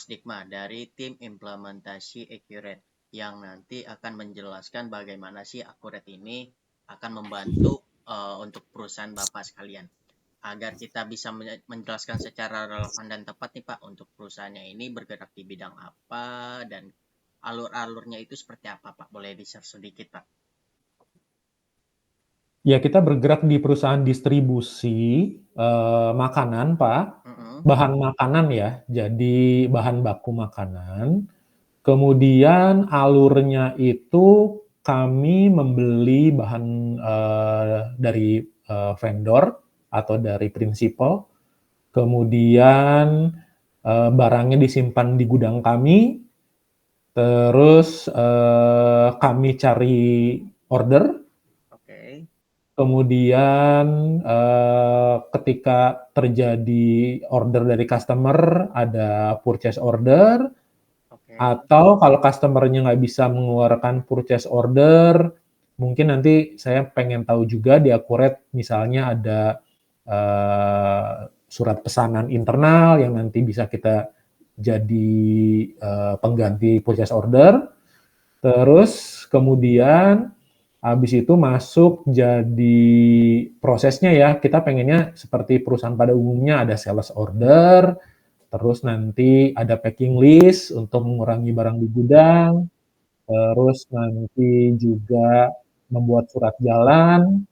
Dikma dari tim implementasi Accurate yang nanti akan menjelaskan bagaimana sih Accurate ini akan membantu untuk perusahaan Bapak sekalian. Agar kita bisa menjelaskan secara relevan dan tepat nih Pak untuk perusahaannya ini bergerak di bidang apa dan alur-alurnya itu seperti apa Pak? Boleh di-share sedikit Pak? Ya, kita bergerak di perusahaan distribusi makanan, Pak. Mm-mm. Bahan makanan ya, jadi bahan baku makanan. Kemudian alurnya itu kami membeli bahan dari vendor atau dari prinsipal. Kemudian barangnya disimpan di gudang kami. Terus kami cari order. Oke. Kemudian ketika terjadi order dari customer, ada purchase order, Oke. atau kalau customer-nya nggak bisa mengeluarkan purchase order, mungkin nanti saya pengen tahu juga di Accurate misalnya ada surat pesanan internal yang nanti bisa kita jadi pengganti purchase order. Terus kemudian habis itu masuk jadi prosesnya ya, kita pengennya seperti perusahaan pada umumnya ada sales order, terus nanti ada packing list untuk mengurangi barang di gudang, terus nanti juga membuat surat jalan,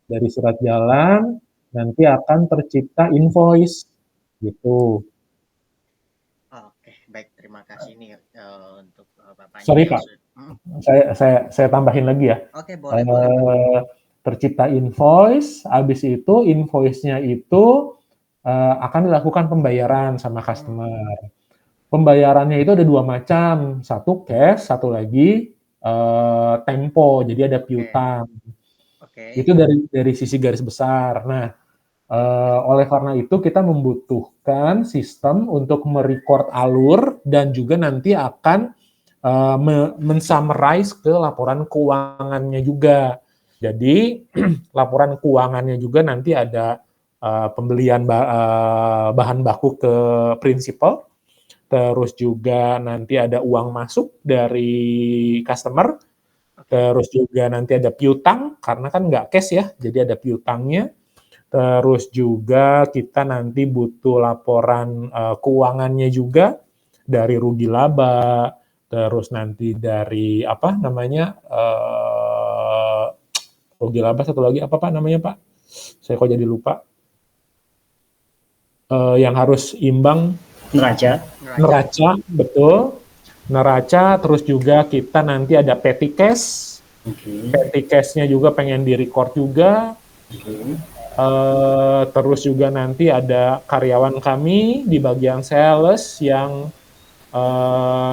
dari surat jalan nanti akan tercipta invoice gitu. Oke, baik. Terima kasih nih untuk Bapaknya Sorry yang Pak, sudah. saya tambahin lagi ya. Oke, boleh, boleh Pak. Eh, Tercipta invoice, habis itu invoice-nya itu akan dilakukan pembayaran sama Hmm, customer. Pembayarannya itu ada dua macam, satu cash, satu lagi tempo, jadi ada oke, piutang. oke, Itu dari sisi garis besar. Nah, oleh karena itu kita membutuhkan sistem untuk merecord alur dan juga nanti akan mensummarize ke laporan keuangannya juga. Jadi laporan keuangannya juga nanti ada pembelian bahan baku ke prinsipal, terus juga nanti ada uang masuk dari customer, oke. terus juga nanti ada piutang karena kan nggak cash ya, jadi ada piutangnya. Terus juga kita nanti butuh laporan keuangannya juga dari rugi laba, terus nanti dari apa namanya rugi laba satu lagi apa Pak namanya Pak? Saya kok jadi lupa. Yang harus imbang Neraca. Neraca. neraca, betul. Neraca, terus juga kita nanti ada petty cash. Oke. Petty cash-nya juga pengen di-record juga. Oke. Terus juga nanti ada karyawan kami di bagian sales yang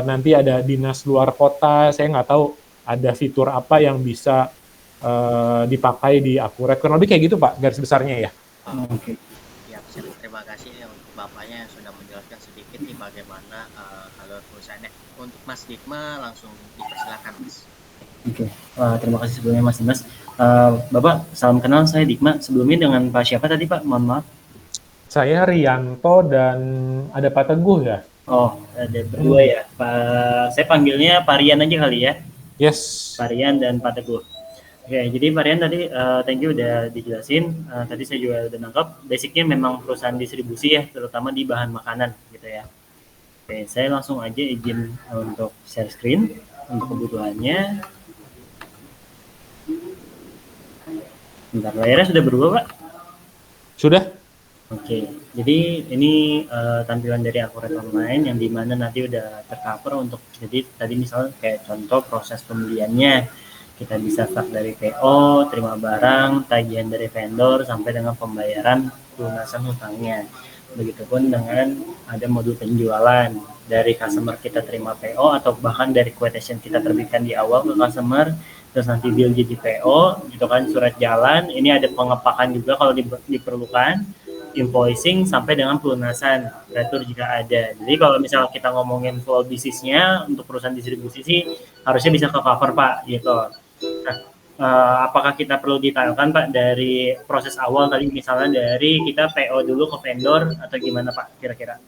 nanti ada dinas luar kota. Saya nggak tahu ada fitur apa yang bisa dipakai di Accurate. Kurang lebih kayak gitu Pak, garis besarnya ya. Oke. Oke. Siap, siap. Terima kasih nih untuk Bapaknya yang sudah menjelaskan sedikit nih bagaimana alur perusahaannya. Untuk Mas Dikma langsung dipersilakan Mas. Oke. Terima kasih sebelumnya Mas Dimas. Bapak, salam kenal, saya Dikma. Sebelumnya dengan Pak siapa tadi Pak? Mohon maaf. Saya Rianto dan ada Pak Teguh ya. Oh, ada berdua ya. Saya panggilnya Pak Rian aja kali ya. Yes. Pak Rian dan Pak Teguh. Oke, jadi Pak Rian tadi thank you udah dijelasin. Tadi saya juga udah nangkap. Basicnya memang perusahaan distribusi ya, terutama di bahan makanan gitu ya. Oke, saya langsung aja izin untuk share screen untuk kebutuhannya. Bentar, layarnya sudah berubah Pak? Sudah? Oke, jadi ini tampilan dari Accurate Online yang dimana nanti udah tercover untuk, jadi tadi misalnya kayak contoh proses pembeliannya, kita bisa start dari PO, terima barang, tagihan dari vendor, sampai dengan pembayaran lunasan hutangnya. Begitupun dengan ada modul penjualan, dari customer kita terima PO atau bahkan dari quotation kita terbitkan di awal ke customer, terus nanti bill jadi PO, gitu kan, surat jalan, ini ada pengepakan juga kalau diperlukan, invoicing sampai dengan pelunasan retur jika ada. Jadi kalau misalnya kita ngomongin flow bisnisnya untuk perusahaan distribusi sih harusnya bisa ke cover Pak gitu. Nah, apakah kita perlu detailkan Pak dari proses awal tadi misalnya dari kita PO dulu ke vendor atau gimana Pak kira-kira?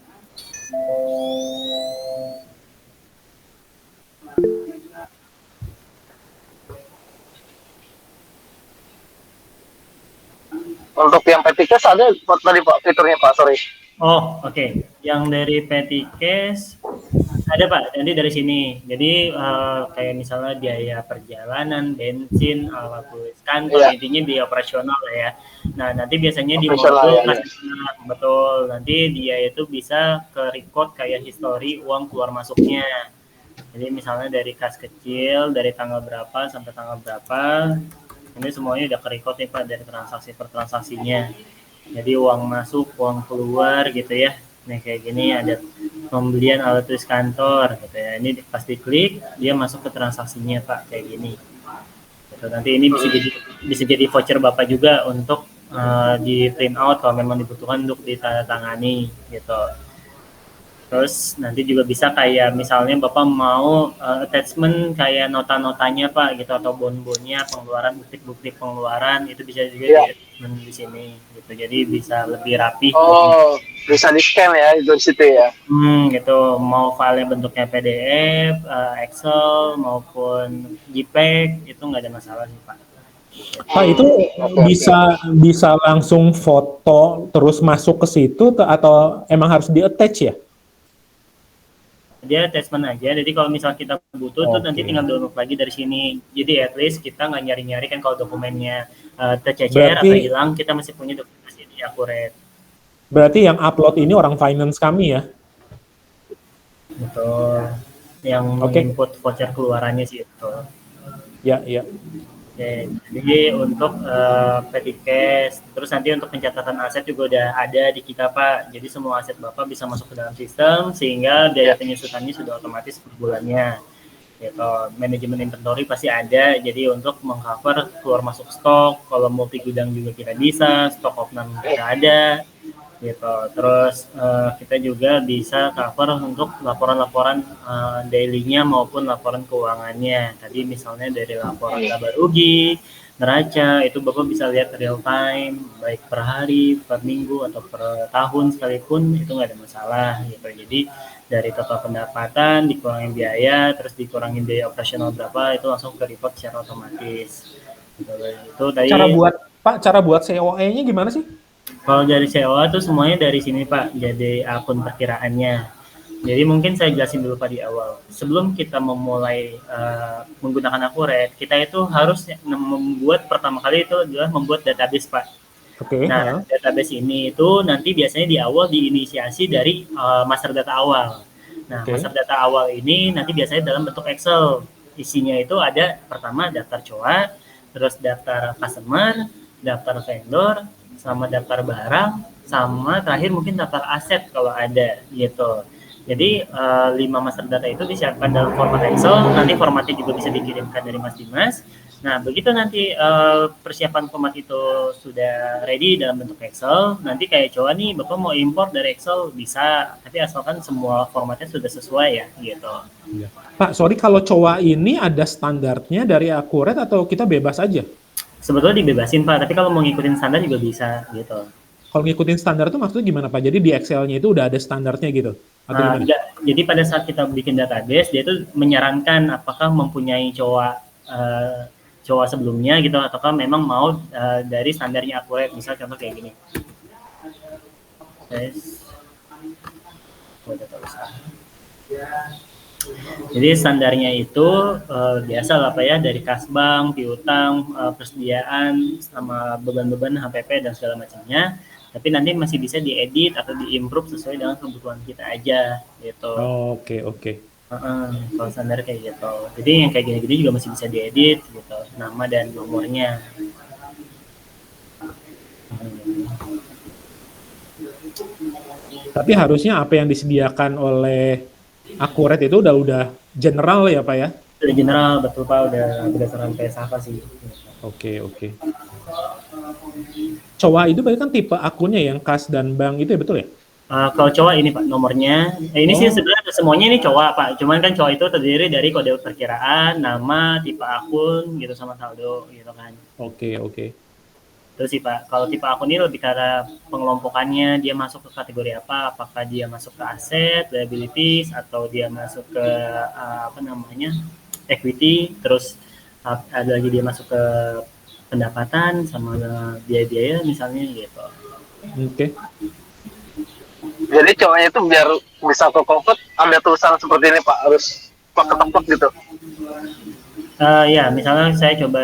Untuk yang Petikes ada tadi Pak fiturnya Pak, sorry. Oh, oke. Yang dari Petikes ada Pak, nanti dari sini. Jadi kayak misalnya biaya perjalanan, bensin, alat tulis kantor, intinya biaya operasional lah ya. Nah, nanti biasanya di modul kasih betul. Nanti dia itu bisa ke record kayak history uang keluar masuknya. Jadi misalnya dari kas kecil, dari tanggal berapa sampai tanggal berapa, ini semuanya udah ke record nih Pak dari transaksi per transaksinya. Jadi uang masuk, uang keluar gitu ya. Nah kayak gini ada pembelian alat tulis kantor gitu ya. Ini pas diklik dia masuk ke transaksinya Pak kayak gini. Gitu. Nanti ini bisa jadi voucher Bapak juga untuk di print out kalau memang dibutuhkan untuk ditandatangani gitu. Terus nanti juga bisa kayak misalnya Bapak mau attachment kayak nota-notanya Pak gitu atau bon-bonnya pengeluaran bukti-bukti pengeluaran itu bisa juga di attachment di sini gitu. Jadi bisa lebih rapi. Oh, bisa di-scan ya itu di situ ya. Gitu. Mau filenya bentuknya PDF, Excel maupun JPEG itu nggak ada masalah sih Pak. Pak itu bisa langsung foto terus masuk ke situ atau emang harus di-attach ya? Dia attachment aja, jadi kalau misal kita butuh tuh nanti tinggal download lagi dari sini. Jadi at least kita nggak nyari-nyari kan kalau dokumennya tercecer atau hilang, kita masih punya dokumentasi yang akurat. Berarti yang upload ini orang finance kami ya? Betul. Yang input voucher keluarannya sih itu. Ya, ya. Oke, jadi untuk Petikes, terus nanti untuk pencatatan aset juga udah ada di kita Pak. Jadi semua aset Bapak bisa masuk ke dalam sistem sehingga biaya penyusutannya sudah otomatis per bulannya. Gitu. Manajemen inventory pasti ada. Jadi untuk mengcover keluar masuk stok, kalau multi gudang juga kita bisa, stok opnam kita ada. Gitu. Terus kita juga bisa cover untuk laporan-laporan daily-nya maupun laporan keuangannya. Tadi misalnya dari laporan laba rugi, neraca, itu Bapak bisa lihat real time, baik per hari, per minggu, atau per tahun sekalipun, itu nggak ada masalah. Gitu. Jadi dari total pendapatan, dikurangin biaya, terus dikurangin biaya operasional berapa, itu langsung ke report secara otomatis. Gitu. Itu tadi, cara buat COE-nya gimana sih? Kalau dari COA tuh semuanya dari sini Pak, jadi akun perkiraannya. Jadi mungkin saya jelasin dulu Pak di awal. Sebelum kita memulai menggunakan Akuret, kita itu harus membuat pertama kali itu adalah membuat database Pak. Nah, database ini itu nanti biasanya di awal diinisiasi dari master data awal. Nah, master data awal ini nanti biasanya dalam bentuk Excel. Isinya itu ada pertama daftar COA, terus daftar customer, daftar vendor, sama daftar barang, sama terakhir mungkin daftar aset kalau ada gitu. Jadi 5 master data itu disiapkan dalam format Excel, nanti formatnya juga bisa dikirimkan dari Mas Dimas. Nah, begitu nanti persiapan format itu sudah ready dalam bentuk Excel, nanti kayak coba nih Bapak mau import dari Excel bisa, tapi asalkan semua formatnya sudah sesuai ya gitu. Pak, sorry kalau COA ini ada standarnya dari Akuret atau kita bebas aja? Sebetulnya dibebasin Pak, tapi kalau mau ngikutin standar juga bisa gitu. Kalau ngikutin standar itu maksudnya gimana Pak? Jadi di Excel-nya itu udah ada standarnya gitu? Atau gimana? Jadi pada saat kita bikin database, dia itu menyarankan apakah mempunyai COA sebelumnya gitu, ataukah memang mau dari standarnya Akuret. Misal contoh kayak gini. Jadi standarnya itu biasa lah Pak ya, dari kasbank, piutang, persediaan, sama beban-beban HPP dan segala macamnya. Tapi nanti masih bisa diedit atau diimprove sesuai dengan kebutuhan kita aja gitu. Oke. Kalau standar kayak gitu. Jadi yang kayak gini-gini juga masih bisa diedit gitu, nama dan nomornya. Tapi harusnya apa yang disediakan oleh Akuret itu udah general ya Pak ya? Udah general, betul Pak, udah berdasarkan PSHK sih. Oke. COA itu berarti kan tipe akunnya yang kas dan bank itu ya, betul ya? Kalau COA ini Pak nomornya, ini sih sebenarnya semuanya ini COA Pak, cuman kan COA itu terdiri dari kode perkiraan, nama, tipe akun gitu sama saldo gitu kan. Oke. Terus sih Pak, kalau tipe akun ini lebih karena pengelompokannya, dia masuk ke kategori apa, apakah dia masuk ke aset, liabilities, atau dia masuk ke equity, terus ada lagi dia masuk ke pendapatan sama biaya-biaya misalnya gitu. Oke. Jadi cowoknya itu biar bisa ke convert ada tulisan seperti ini Pak, harus plek gitu. Ya, misalnya saya coba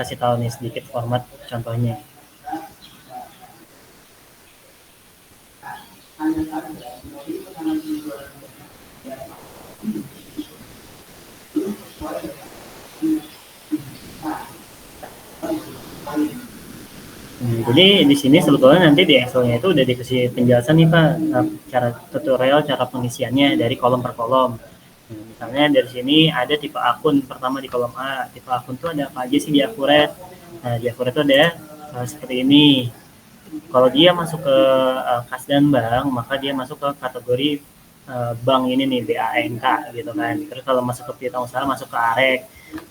kasih tahu nih sedikit format contohnya. Jadi di sini sebetulnya nanti di Excel-nya itu udah dikasih penjelasan nih Pak, cara tutorial, cara pengisiannya dari kolom per kolom. Nah, misalnya dari sini ada tipe akun pertama di kolom A. Tipe akun itu ada apa aja sih di Akuret? Nah, di Akuret itu ada seperti ini. Kalau dia masuk ke kas dan bank, maka dia masuk ke kategori bank ini nih, BANK gitu kan. Terus kalau masuk ke piutang usaha, masuk ke AREK.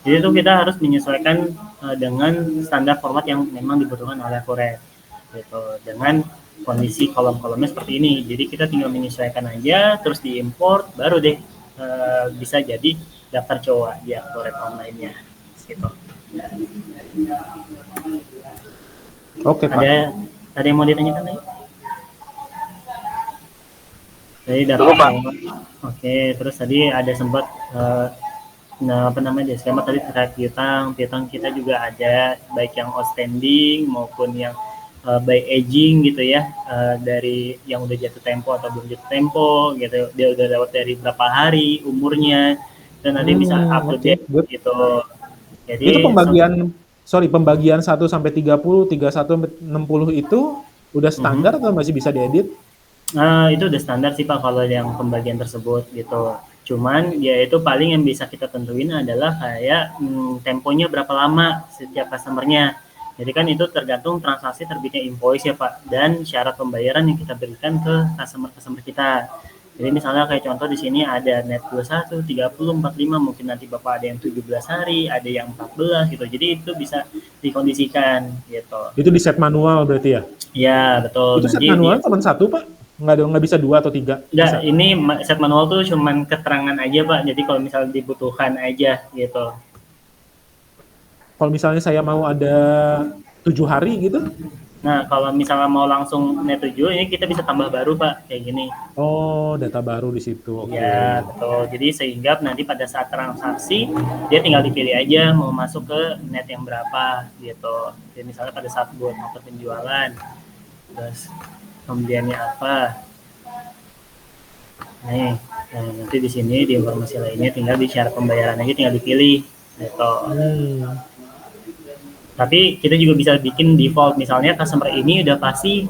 Jadi itu kita harus menyesuaikan dengan standar format yang memang dibutuhkan oleh Akuret gitu. Dengan kondisi kolom-kolomnya seperti ini. Jadi kita tinggal menyesuaikan aja, terus diimport, baru deh bisa jadi daftar cowok di Akuret online-nya gitu. Oke, Pak. Ada yang mau ditanyakan lagi? Jadi Dulu, Pak. Oke, terus tadi ada sempat apa namanya disclaimer tadi terkait piutang kita juga ada baik yang outstanding maupun yang by aging gitu ya, dari yang udah jatuh tempo atau belum jatuh tempo gitu, dia udah lewat dari berapa hari umurnya, dan nanti bisa up to date gitu. Jadi itu pembagian 1 sampai 30, 31 sampai 60 itu udah standar atau masih bisa diedit? Itu udah standar sih Pak kalau yang pembagian tersebut gitu. Cuman ya itu paling yang bisa kita tentuin adalah kayak temponya berapa lama setiap customernya. Jadi kan itu tergantung transaksi terbitnya invoice ya Pak, dan syarat pembayaran yang kita berikan ke customer kita. Jadi misalnya kayak contoh di sini ada net 21, 30, 45, mungkin nanti Bapak ada yang 17 hari, ada yang 14 gitu. Jadi itu bisa dikondisikan gitu. Itu di set manual berarti ya? Iya, betul. Itu set manual cuma 1 Pak? Nggak bisa 2 atau 3? Enggak, ini set manual tuh cuman keterangan aja Pak, jadi kalau misalnya dibutuhkan aja gitu. Kalau misalnya saya mau ada 7 hari gitu? Nah, kalau misalnya mau langsung net 7, ini kita bisa tambah baru Pak, kayak gini. Oh, data baru di situ. Oke. Ya, betul. Jadi sehingga nanti pada saat transaksi, dia tinggal dipilih aja mau masuk ke net yang berapa gitu. Jadi misalnya pada saat buat penjualan, terus pembeliannya apa. Nah, nanti di sini di informasi lainnya tinggal di syarat pembayaran aja tinggal dipilih gitu. Tapi kita juga bisa bikin default, misalnya customer ini udah pasti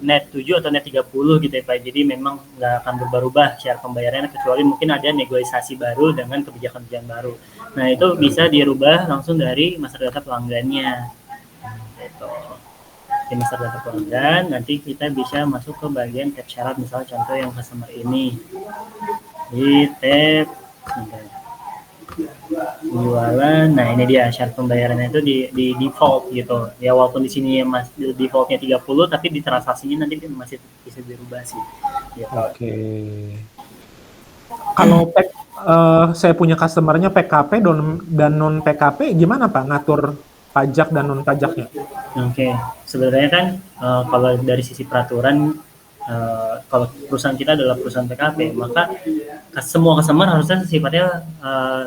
net 7 atau net 30 gitu ya Pak. Jadi memang nggak akan berubah syarat pembayarannya kecuali mungkin ada negosiasi baru dengan kebijakan-kebijakan baru. Nah, itu bisa dirubah langsung dari master data pelanggannya. Gitu. Di master data pelanggan, nanti kita bisa masuk ke bagian tab syarat, misalnya contoh yang customer ini. Di tab penjualan, nah ini dia syarat pembayarannya itu di default gitu ya, walaupun di sini masih defaultnya 30 tapi di transaksinya nanti masih bisa dirubah sih gitu. Oke. Kalau saya punya customernya PKP dan non PKP, gimana Pak ngatur pajak dan non pajaknya? Oke, sebenarnya kan kalau dari sisi peraturan, kalau perusahaan kita adalah perusahaan PKP, maka semua customer harusnya sifatnya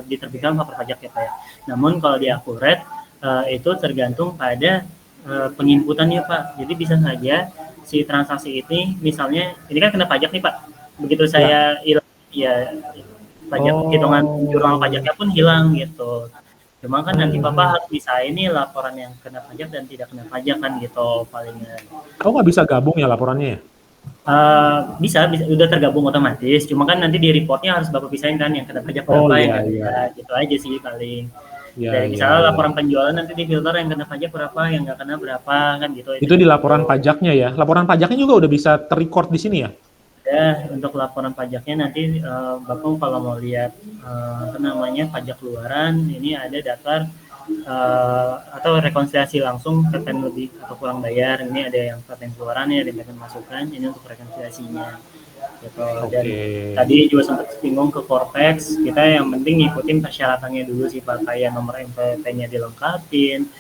diterbitkan lapor pajak ya Pak ya. Namun kalau di Akuret itu tergantung pada penginputannya Pak. Jadi bisa saja si transaksi ini, misalnya ini kan kena pajak nih Pak. Begitu saya hilang ya pajak, hitungan jurnal pajaknya pun hilang gitu. Cuma kan nanti Bapak harus bisa ini laporan yang kena pajak dan tidak kena pajak kan gitu palingan. Oh, nggak bisa gabung ya laporannya ya? Bisa udah tergabung otomatis, cuma kan nanti di reportnya harus Bapak pisahin kan yang kena pajak berapa yang kena pajak, gitu aja sih paling. Dari misalnya laporan penjualan nanti di filter yang kena pajak berapa, yang nggak kena berapa kan gitu. Itu di laporan pajaknya ya? Laporan pajaknya juga udah bisa terrecord di sini ya? Ya, untuk laporan pajaknya nanti Bapak kalau mau lihat apa namanya pajak keluaran, ini ada daftar atau rekonsiliasi langsung PPN lebih atau kurang bayar. Ini ada yang PPN keluarannya, ada yang PPN masukan, ini untuk rekonsiliasinya gitu. Oke. Dan tadi juga sempat bingung ke Cortex, kita yang penting ngikutin persyaratannya dulu sih Pak, kayak nomor MPP-nya dilengkapin,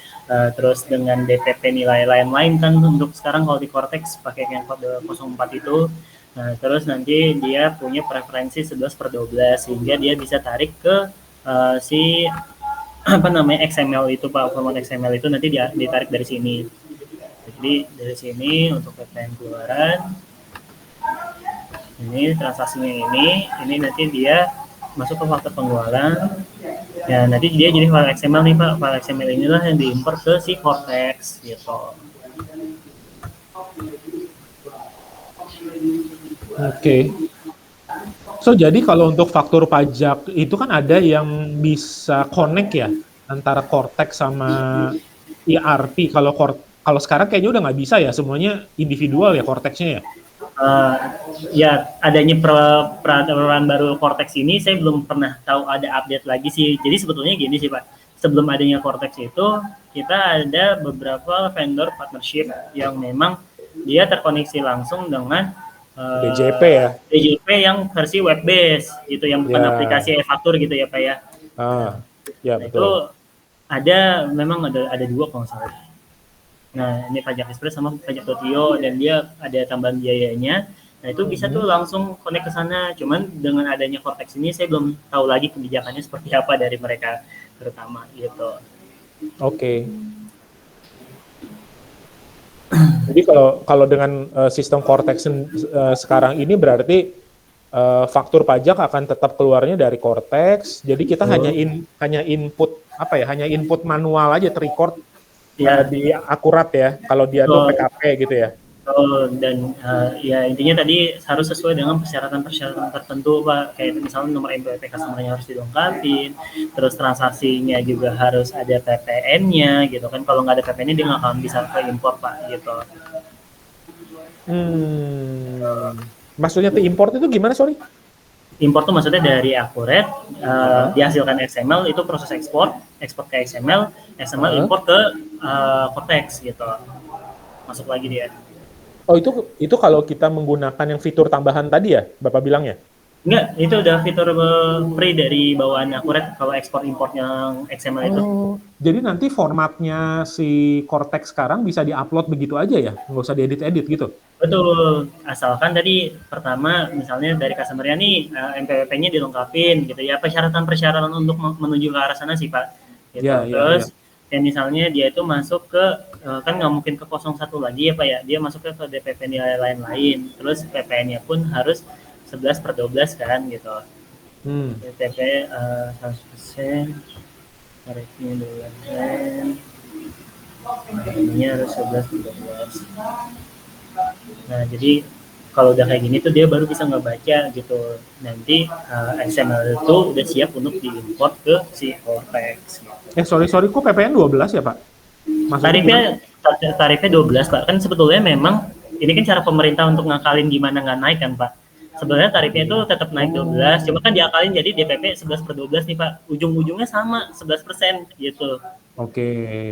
terus dengan DPP nilai lain-lain kan untuk sekarang kalau di Cortex pakai yang kode 04 itu. Nah, terus nanti dia punya preferensi 11/12 sehingga dia bisa tarik ke si apa namanya XML itu Pak, format XML itu nanti dia ditarik dari sini. Jadi dari sini untuk PPN keluaran, ini transaksinya ini nanti dia masuk ke faktur penjualan. Ya nanti dia jadi file XML nih Pak, file XML inilah yang diimport ke si Cortex gitu. Oke. So jadi kalau untuk faktur pajak itu kan ada yang bisa connect ya antara Cortex sama ERP. Kalau sekarang kayaknya udah nggak bisa ya, semuanya individual ya Cortex-nya ya. Ya adanya peraturan baru Cortex ini saya belum pernah tahu ada update lagi sih. Jadi sebetulnya gini sih Pak, sebelum adanya Cortex itu kita ada beberapa vendor partnership yang memang dia terkoneksi langsung dengan DJP ya. DJP yang versi web base gitu, yang bukan Ya. aplikasi e-faktur gitu ya Pak ya. Ya Nah, betul. itu ada memang ada dua kalau nggak salah. Nah, ini Pajak Express sama Pajak.io dan dia ada tambahan biayanya. Nah, itu bisa tuh langsung connect ke sana. Cuman dengan adanya Cortex ini saya belum tahu lagi kebijakannya seperti apa dari mereka terutama gitu. Oke. Jadi kalau dengan sistem Cortex sekarang ini berarti faktur pajak akan tetap keluarnya dari Cortex. Jadi kita hanya input apa ya? Hanya input manual aja terrecord di akurat ya. Kalau dia tuh PKP gitu ya. Dan ya intinya tadi harus sesuai dengan persyaratan-persyaratan tertentu Pak, kayak misalnya nomor MPP customer-nya harus dilengkapin, terus transaksinya juga harus ada PPN-nya gitu kan. Kalau nggak ada PPN-nya dia nggak akan bisa ke import Pak gitu. Maksudnya tuh import itu gimana, sorry? Import tuh maksudnya dari Accurate, dihasilkan XML itu proses ekspor ke XML import ke Cortex gitu, masuk lagi dia. Oh itu kalau kita menggunakan yang fitur tambahan tadi ya, Bapak bilangnya? Enggak, itu udah fitur free dari bawaan Accurate kalau ekspor import yang XML itu. Jadi nanti formatnya si Cortex sekarang bisa diupload begitu aja ya, nggak usah diedit-edit gitu? Betul, asalkan tadi pertama misalnya dari customer-nya nih MPWP-nya dilengkapin gitu ya, persyaratan-persyaratan untuk menuju ke arah sana sih Pak. Gitu. Terus kayak misalnya dia itu masuk ke kan nggak mungkin ke 01 lagi ya Pak ya, dia masuk ke DPP nilai lain-lain, terus PPN-nya pun harus 11/12 kan gitu. DPP 100%, tarifnya 12%, ini harus 11/12. Nah jadi kalau udah kayak gini tuh dia baru bisa ngebaca gitu. Nanti XML itu udah siap untuk diimport ke si Cortex. Gitu. Sorry, kok PPN 12 ya Pak? Tarifnya 12 Pak. Kan sebetulnya memang ini kan cara pemerintah untuk ngakalin gimana nggak naik kan Pak. Sebenarnya tarifnya itu tetap naik 12, cuma kan diakalin jadi DPP 11/12 nih Pak. Ujung-ujungnya sama 11% gitu. Oke.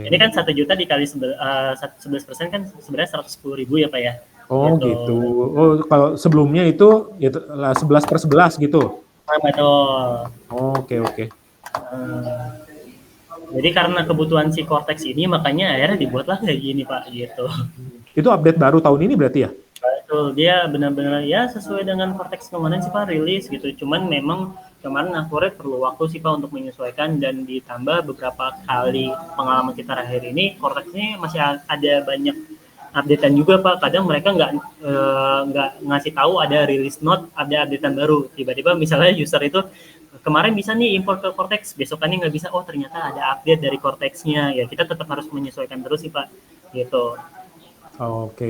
Ini kan 1 juta dikali 11% kan sebenarnya 110.000 ya Pak ya. Oh gitu. Oh kalau sebelumnya itu ya 11/11 gitu. Betul. Oke. Jadi karena kebutuhan si Cortex ini makanya akhirnya dibuatlah kayak gini Pak gitu. Itu update baru tahun ini berarti ya? Betul, dia benar-benar ya sesuai dengan Cortex kemarin sih Pak rilis gitu. Cuman memang kemarin Accurate perlu waktu sih Pak untuk menyesuaikan dan ditambah beberapa kali pengalaman kita terakhir ini Cortex ini masih ada banyak updatean juga Pak. Kadang mereka nggak ngasih tahu ada release note, ada updatean baru. Tiba-tiba misalnya user itu kemarin bisa nih import ke Cortex, besokannya nggak bisa. Oh ternyata ada update dari Cortex-nya. Ya kita tetap harus menyesuaikan terus sih Pak. Gitu. Oke.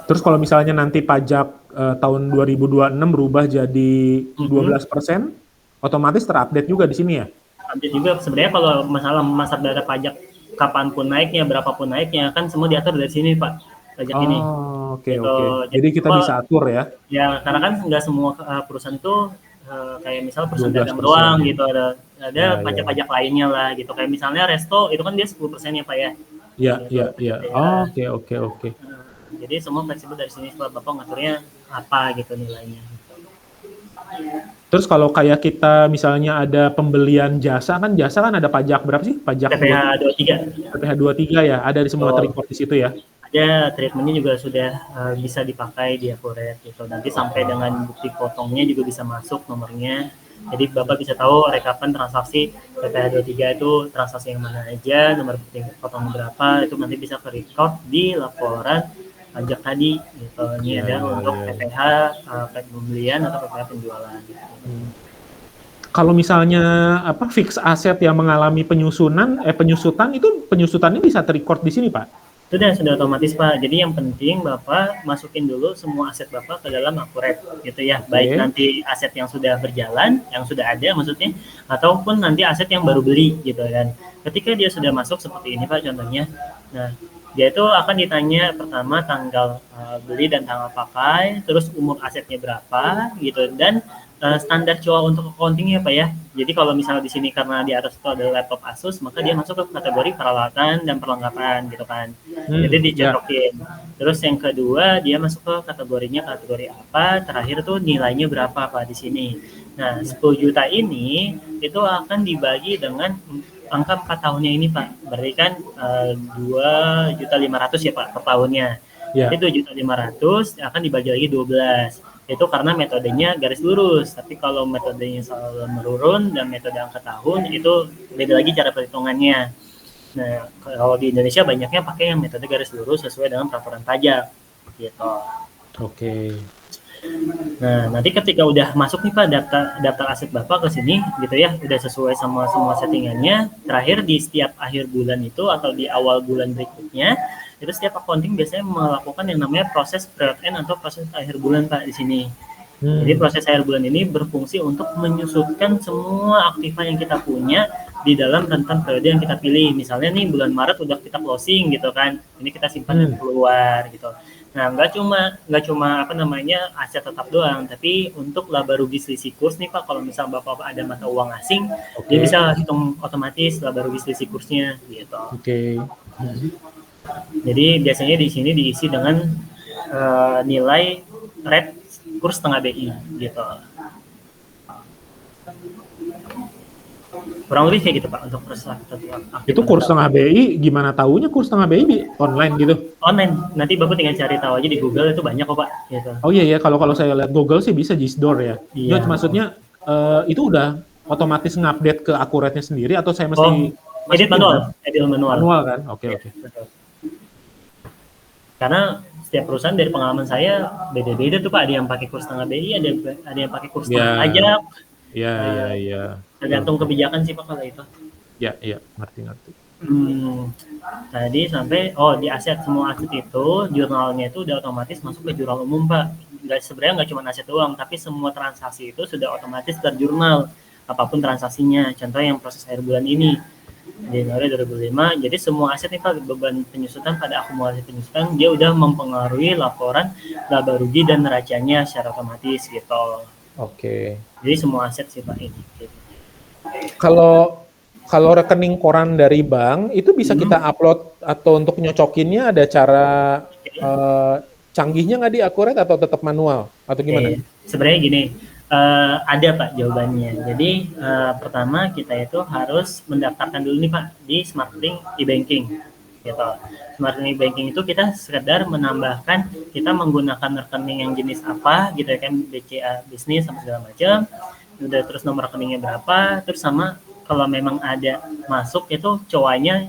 Terus kalau misalnya nanti pajak tahun 2026 berubah jadi 12%, otomatis terupdate juga di sini ya? Update juga sebenarnya kalau masalah masa data pajak kapanpun naiknya, berapapun naiknya kan semua diatur dari sini Pak pajak ini. Oke. Jadi kita bisa atur ya? Ya karena kan nggak semua perusahaan itu kayak misal perusahaan dagang doang gitu, ada pajak-pajak lainnya lah gitu. Kayak misalnya resto itu kan dia 10% ya Pak ya. Iya. Oke. Jadi semua fleksibel dari sini, sebab Bapak ngaturnya apa gitu nilainya. Terus kalau kayak kita misalnya ada pembelian jasa kan ada pajak berapa sih? Pajak PPh 23. PPh 23 ya, ada di semua terrecord di situ ya. Ada treatmentnya juga sudah bisa dipakai di Akuret gitu. Nanti sampai dengan bukti potongnya juga bisa masuk nomornya. Jadi Bapak bisa tahu rekapan transaksi PPh 23 itu transaksi yang mana aja, nomor bukti potong berapa, itu nanti bisa ke record di laporan pajak tadi gitu. Ini ada untuk PPh pembelian atau PPh penjualan. Kalau misalnya fix aset yang mengalami penyusutan itu penyusutannya bisa terrecord di sini, Pak? Sudah otomatis Pak. Jadi yang penting Bapak masukin dulu semua aset Bapak ke dalam Akuret gitu ya. Baik nanti aset yang sudah berjalan, yang sudah ada maksudnya, ataupun nanti aset yang baru beli gitu kan. Ketika dia sudah masuk seperti ini Pak contohnya. Nah, dia itu akan ditanya pertama tanggal beli dan tanggal pakai, terus umur asetnya berapa gitu, dan standar COA untuk accounting-nya Pak ya. Jadi kalau misalnya di sini karena di atas itu ada laptop Asus, maka dia masuk ke kategori peralatan dan perlengkapan gitu kan. Jadi dicocokin. Terus yang kedua dia masuk ke kategori apa, terakhir tuh nilainya berapa Pak di sini. Nah, 10 juta ini itu akan dibagi dengan angka 4 tahunnya ini Pak. Berarti kan 2.500.000 ya Pak per tahunnya. Jadi 2.500.000 akan dibagi lagi 12. Itu karena metodenya garis lurus. Tapi kalau metodenya selalu menurun dan metode angka tahun itu beda lagi cara perhitungannya. Nah, kalau di Indonesia banyaknya pakai yang metode garis lurus sesuai dengan peraturan pajak gitu. Oke. Nah, nanti ketika udah masuk nih Pak daftar aset Bapak ke sini gitu ya, udah sesuai sama semua settingannya, terakhir di setiap akhir bulan itu atau di awal bulan berikutnya, itu setiap accounting biasanya melakukan yang namanya proses period end atau proses akhir bulan Pak di sini. Jadi proses akhir bulan ini berfungsi untuk menyusutkan semua aktiva yang kita punya di dalam rentan periode yang kita pilih. Misalnya nih bulan Maret udah kita closing gitu kan, ini kita simpan dan keluar gitu. Nah, nggak cuma aset tetap doang, tapi untuk laba rugi selisih kurs nih Pak, kalau misal Bapak ada mata uang asing, dia bisa hitung otomatis laba rugi selisih kursnya gitu. Jadi biasanya di sini diisi dengan nilai rate kurs setengah BI gitu. Kurang lebih kayak gitu Pak untuk proses aktivitas. Itu kurs setengah BI, gimana tahunya kurs setengah BI online gitu? Online, nanti Bapak tinggal cari tahu aja di Google, itu banyak kok Pak. Gitu. Oh iya, kalau saya lihat Google sih bisa Gisdor ya. Iya. Maksudnya itu udah otomatis ngupdate ke Akuretnya sendiri atau saya mesti edit manual? Edit manual. Manual kan? Oke. Karena setiap perusahaan dari pengalaman saya beda-beda tuh Pak, ada yang pakai kurs setengah BI, ada yang pakai kurs setengah pajak. Iya. Tergantung kebijakan sih Pak kalau itu. Iya, ngerti. Tadi sampai di semua aset itu jurnalnya itu udah otomatis masuk ke jurnal umum Pak. Sebenarnya nggak cuma aset doang, tapi semua transaksi itu sudah otomatis terjurnal apapun transaksinya. Contoh yang proses akhir bulan ini di Januari 2005, jadi semua aset nih Pak, beban penyusutan pada akumulasi penyusutan dia udah mempengaruhi laporan laba rugi dan neracanya secara otomatis gitu. Oke. Jadi semua aset sih Pak ini. Gitu. Kalau rekening koran dari bank itu bisa kita upload atau untuk nyocokinnya ada cara canggihnya nggak di Akuret atau tetap manual atau gimana? Sebenarnya gini, ada Pak jawabannya. Jadi pertama kita itu harus mendaftarkan dulu nih Pak di SmartLink e-banking gitu. SmartLink e-banking itu kita sekedar menambahkan kita menggunakan rekening yang jenis apa gitu ya kan, BCA bisnis sama segala macam. Udah terus nomor rekeningnya berapa, terus sama kalau memang ada masuk itu COA-nya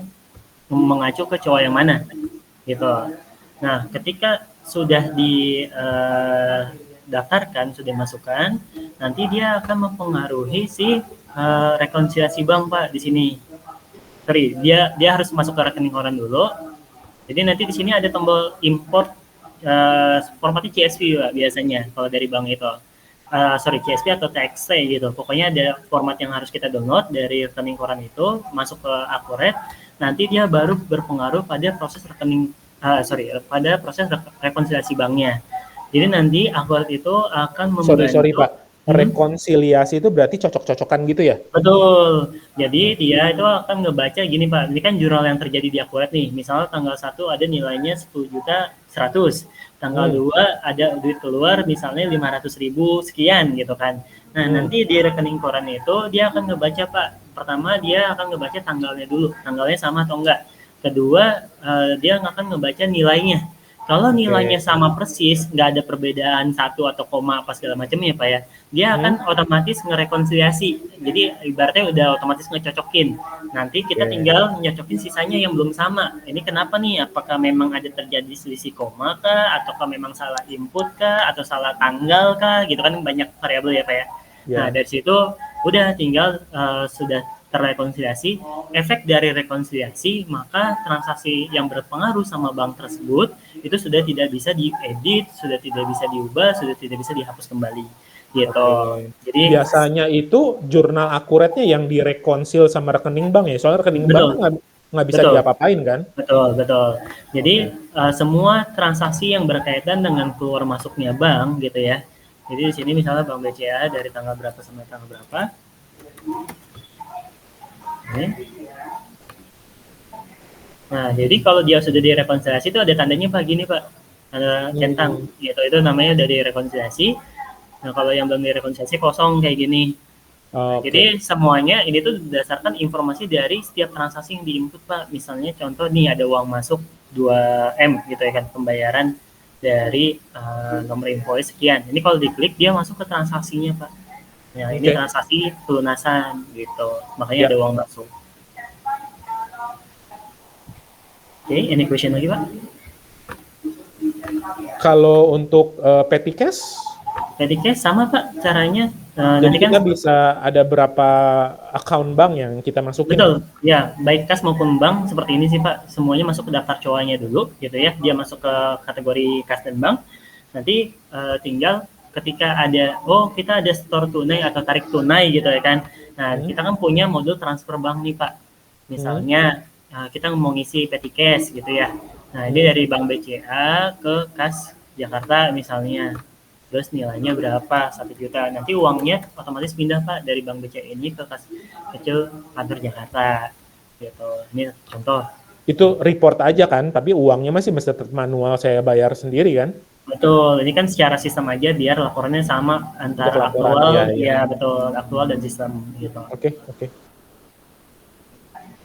mengacu ke COA yang mana gitu. Nah, ketika sudah daftarkan, sudah masukkan, nanti dia akan mempengaruhi si rekonsiliasi bank Pak di sini. Dia harus masuk ke rekening koran dulu. Jadi nanti di sini ada tombol import formatnya CSV Pak biasanya kalau dari bank itu. CSV atau TXT gitu. Pokoknya ada format yang harus kita download dari rekening koran itu, masuk ke Akuret. Nanti dia baru berpengaruh pada proses pada proses rekonsiliasi banknya. Jadi nanti Akuret itu akan membantu. Sorry Pak. rekonsiliasi itu berarti cocok-cocokan gitu ya? Betul. Jadi dia itu akan ngebaca gini Pak, ini kan jurnal yang terjadi di Akurat nih. Misalnya tanggal 1 ada nilainya 10.100.000. Tanggal 2 ada duit keluar misalnya 500.000 sekian gitu kan. Nah, nanti di rekening koran itu dia akan ngebaca Pak. Pertama dia akan ngebaca tanggalnya dulu, tanggalnya sama atau enggak. Kedua, dia akan ngebaca nilainya. Kalau nilainya sama persis, nggak ada perbedaan satu atau koma apa segala macamnya Pak ya, dia akan otomatis ngerekonsiliasi. Jadi ibaratnya udah otomatis ngecocokin. Nanti kita tinggal nyocokin sisanya yang belum sama. Ini kenapa nih? Apakah memang ada terjadi selisih koma kah? Ataukah memang salah input kah? Atau salah tanggal kah? Gitu kan banyak variabel ya Pak ya. Nah dari situ udah tinggal sudah terrekonsiliasi. Efek dari rekonsiliasi, maka transaksi yang berpengaruh sama bank tersebut itu sudah tidak bisa diedit, sudah tidak bisa diubah, sudah tidak bisa dihapus kembali gitu. Jadi biasanya itu jurnal akuratnya yang direkonsil sama rekening bank ya, soalnya rekening bank nggak bisa diapa-apain kan? Betul. Jadi semua transaksi yang berkaitan dengan keluar masuknya bank gitu ya. Jadi di sini misalnya Bank BCA dari tanggal berapa sampai tanggal berapa. Nah, jadi kalau dia sudah direkonsiliasi itu ada tandanya Pak, gini Pak, ada centang, gitu. Itu namanya udah direkonsiliasi. Nah, kalau yang belum direkonsiliasi kosong kayak gini. Jadi semuanya ini tuh berdasarkan informasi dari setiap transaksi yang diinput Pak. Misalnya contoh nih ada uang masuk 2M gitu ya kan, pembayaran dari nomor invoice sekian. Ini kalau diklik dia masuk ke transaksinya Pak. Ya, ini transaksi pelunasan gitu. Makanya ada uang masuk. Any question lagi Pak? Kalau untuk petty cash? Petty cash sama Pak caranya. Jadi nanti kita kan bisa ada berapa account bank yang kita masukin? Betul, ya baik kas maupun bank seperti ini sih Pak. Semuanya masuk ke daftar COA-nya dulu gitu ya. Dia masuk ke kategori kas dan bank. Nanti tinggal ketika ada, kita ada store tunai atau tarik tunai gitu ya kan. Nah, kita kan punya modul transfer bank nih Pak. Misalnya kita mau ngisi petty cash gitu ya. Nah, ini dari Bank BCA ke kas Jakarta misalnya. Terus nilainya berapa, 1 juta. Nanti uangnya otomatis pindah Pak dari Bank BCA ini ke kas kecil kantor Jakarta. Gitu. Ini contoh. Itu report aja kan, tapi uangnya masih tetap manual saya bayar sendiri kan? Betul, ini kan secara sistem aja biar laporannya sama antara aktual, ya betul, aktual dan sistem gitu. Oke.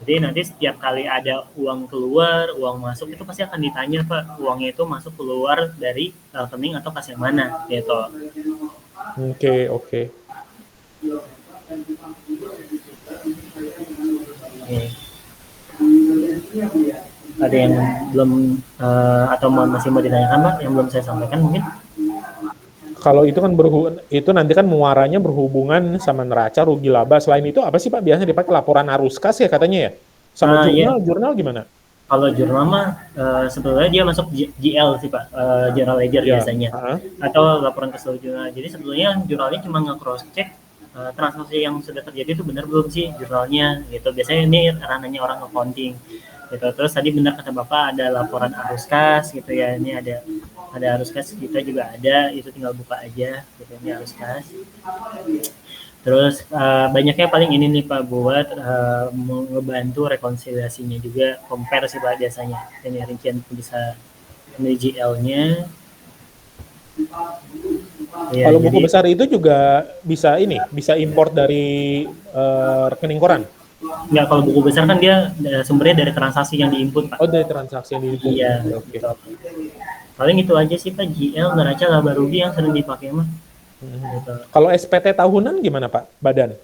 Jadi nanti setiap kali ada uang keluar, uang masuk itu pasti akan ditanya Pak, uangnya itu masuk keluar dari rekening atau kas yang mana gitu. Oke. Ada yang belum atau masih mau ditanyakan Pak yang belum saya sampaikan mungkin? Kalau itu kan itu nanti kan muaranya berhubungan sama neraca rugi laba. Selain itu apa sih Pak biasanya dipakai laporan arus kas ya katanya ya? Sama jurnal gimana? Kalau jurnal mah sebenarnya dia masuk GL sih Pak, general ledger biasanya. Atau laporan ke seluruh jurnal. Jadi sebetulnya jurnalnya cuma nge-cross check transaksi yang sudah terjadi itu benar belum sih jurnalnya gitu. Biasanya ini ranahnya orang accounting. Gitu. Terus tadi benar kata Bapak ada laporan arus kas gitu ya. Ini ada arus kas kita juga ada, itu tinggal buka aja gitu, ini arus kas. Terus banyaknya paling ini nih Pak buat ngebantu rekonsiliasinya juga, compare sih Pak biasanya. Ini rincian bisa GL-nya. Ya, kalau buku besar itu juga bisa import dari rekening koran? Enggak, kalau buku besar kan dia sumbernya dari transaksi yang diinput Pak. Dari transaksi yang diinput. Iya, gitu. Paling itu aja sih Pak, GL, neraca, laba rugi yang sering dipakai mah. Gitu. Kalau SPT tahunan gimana Pak, badan?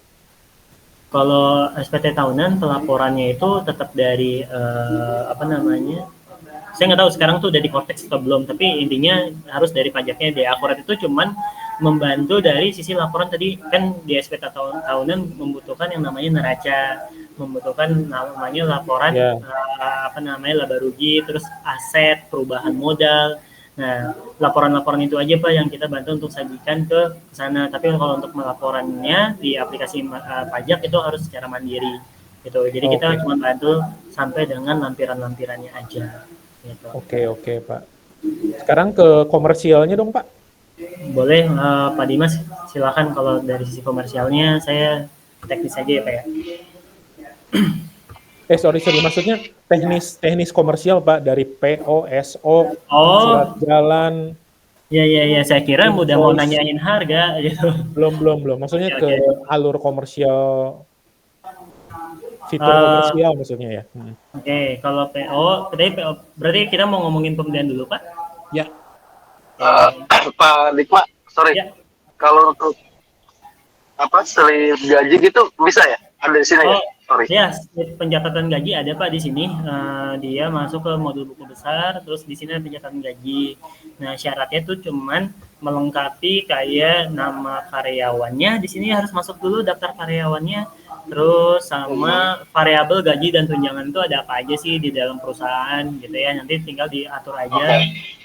Kalau SPT tahunan pelaporannya itu tetap dari saya nggak tahu sekarang tuh udah di Cortex atau belum, tapi intinya harus dari pajaknya. Di Akurat itu cuman membantu dari sisi laporan. Tadi kan di SPT tahunan membutuhkan yang namanya neraca, membutuhkan namanya laporan laba rugi, terus aset, perubahan modal. Nah, laporan-laporan itu aja Pak yang kita bantu untuk sajikan ke sana. Tapi kalau untuk melaporannya di aplikasi pajak itu harus secara mandiri gitu. Jadi kita cuma bantu sampai dengan lampiran-lampirannya aja gitu. Oke Pak. Sekarang ke komersialnya dong Pak. Boleh Pak Dimas, silakan kalau dari sisi komersialnya, saya teknis aja ya Pak ya. Sorry, maksudnya teknis komersial Pak, dari PO, SO, Oh, surat jalan, ya, saya kira udah mau invoice, nanyain harga gitu. belum. Maksudnya Oke, ke oke. alur komersial, fitur Eh, komersial maksudnya ya. Oke, kalau PO, berarti kita mau ngomongin pembelian dulu Pak? Ya, Oke, Pak Dikma, sorry, ya. kalau untuk slip gaji gitu bisa ya? Ada di sini ya? Oh, Sorry. ya, pencatatan gaji ada Pak di sini. Dia masuk ke modul buku besar, terus di sini ada pencatatan gaji. Nah, syaratnya tuh cuman melengkapi kayak nama karyawannya, di sini harus masuk dulu daftar karyawannya, terus sama variabel gaji dan tunjangan itu ada apa aja sih di dalam perusahaan gitu ya. Nanti tinggal diatur aja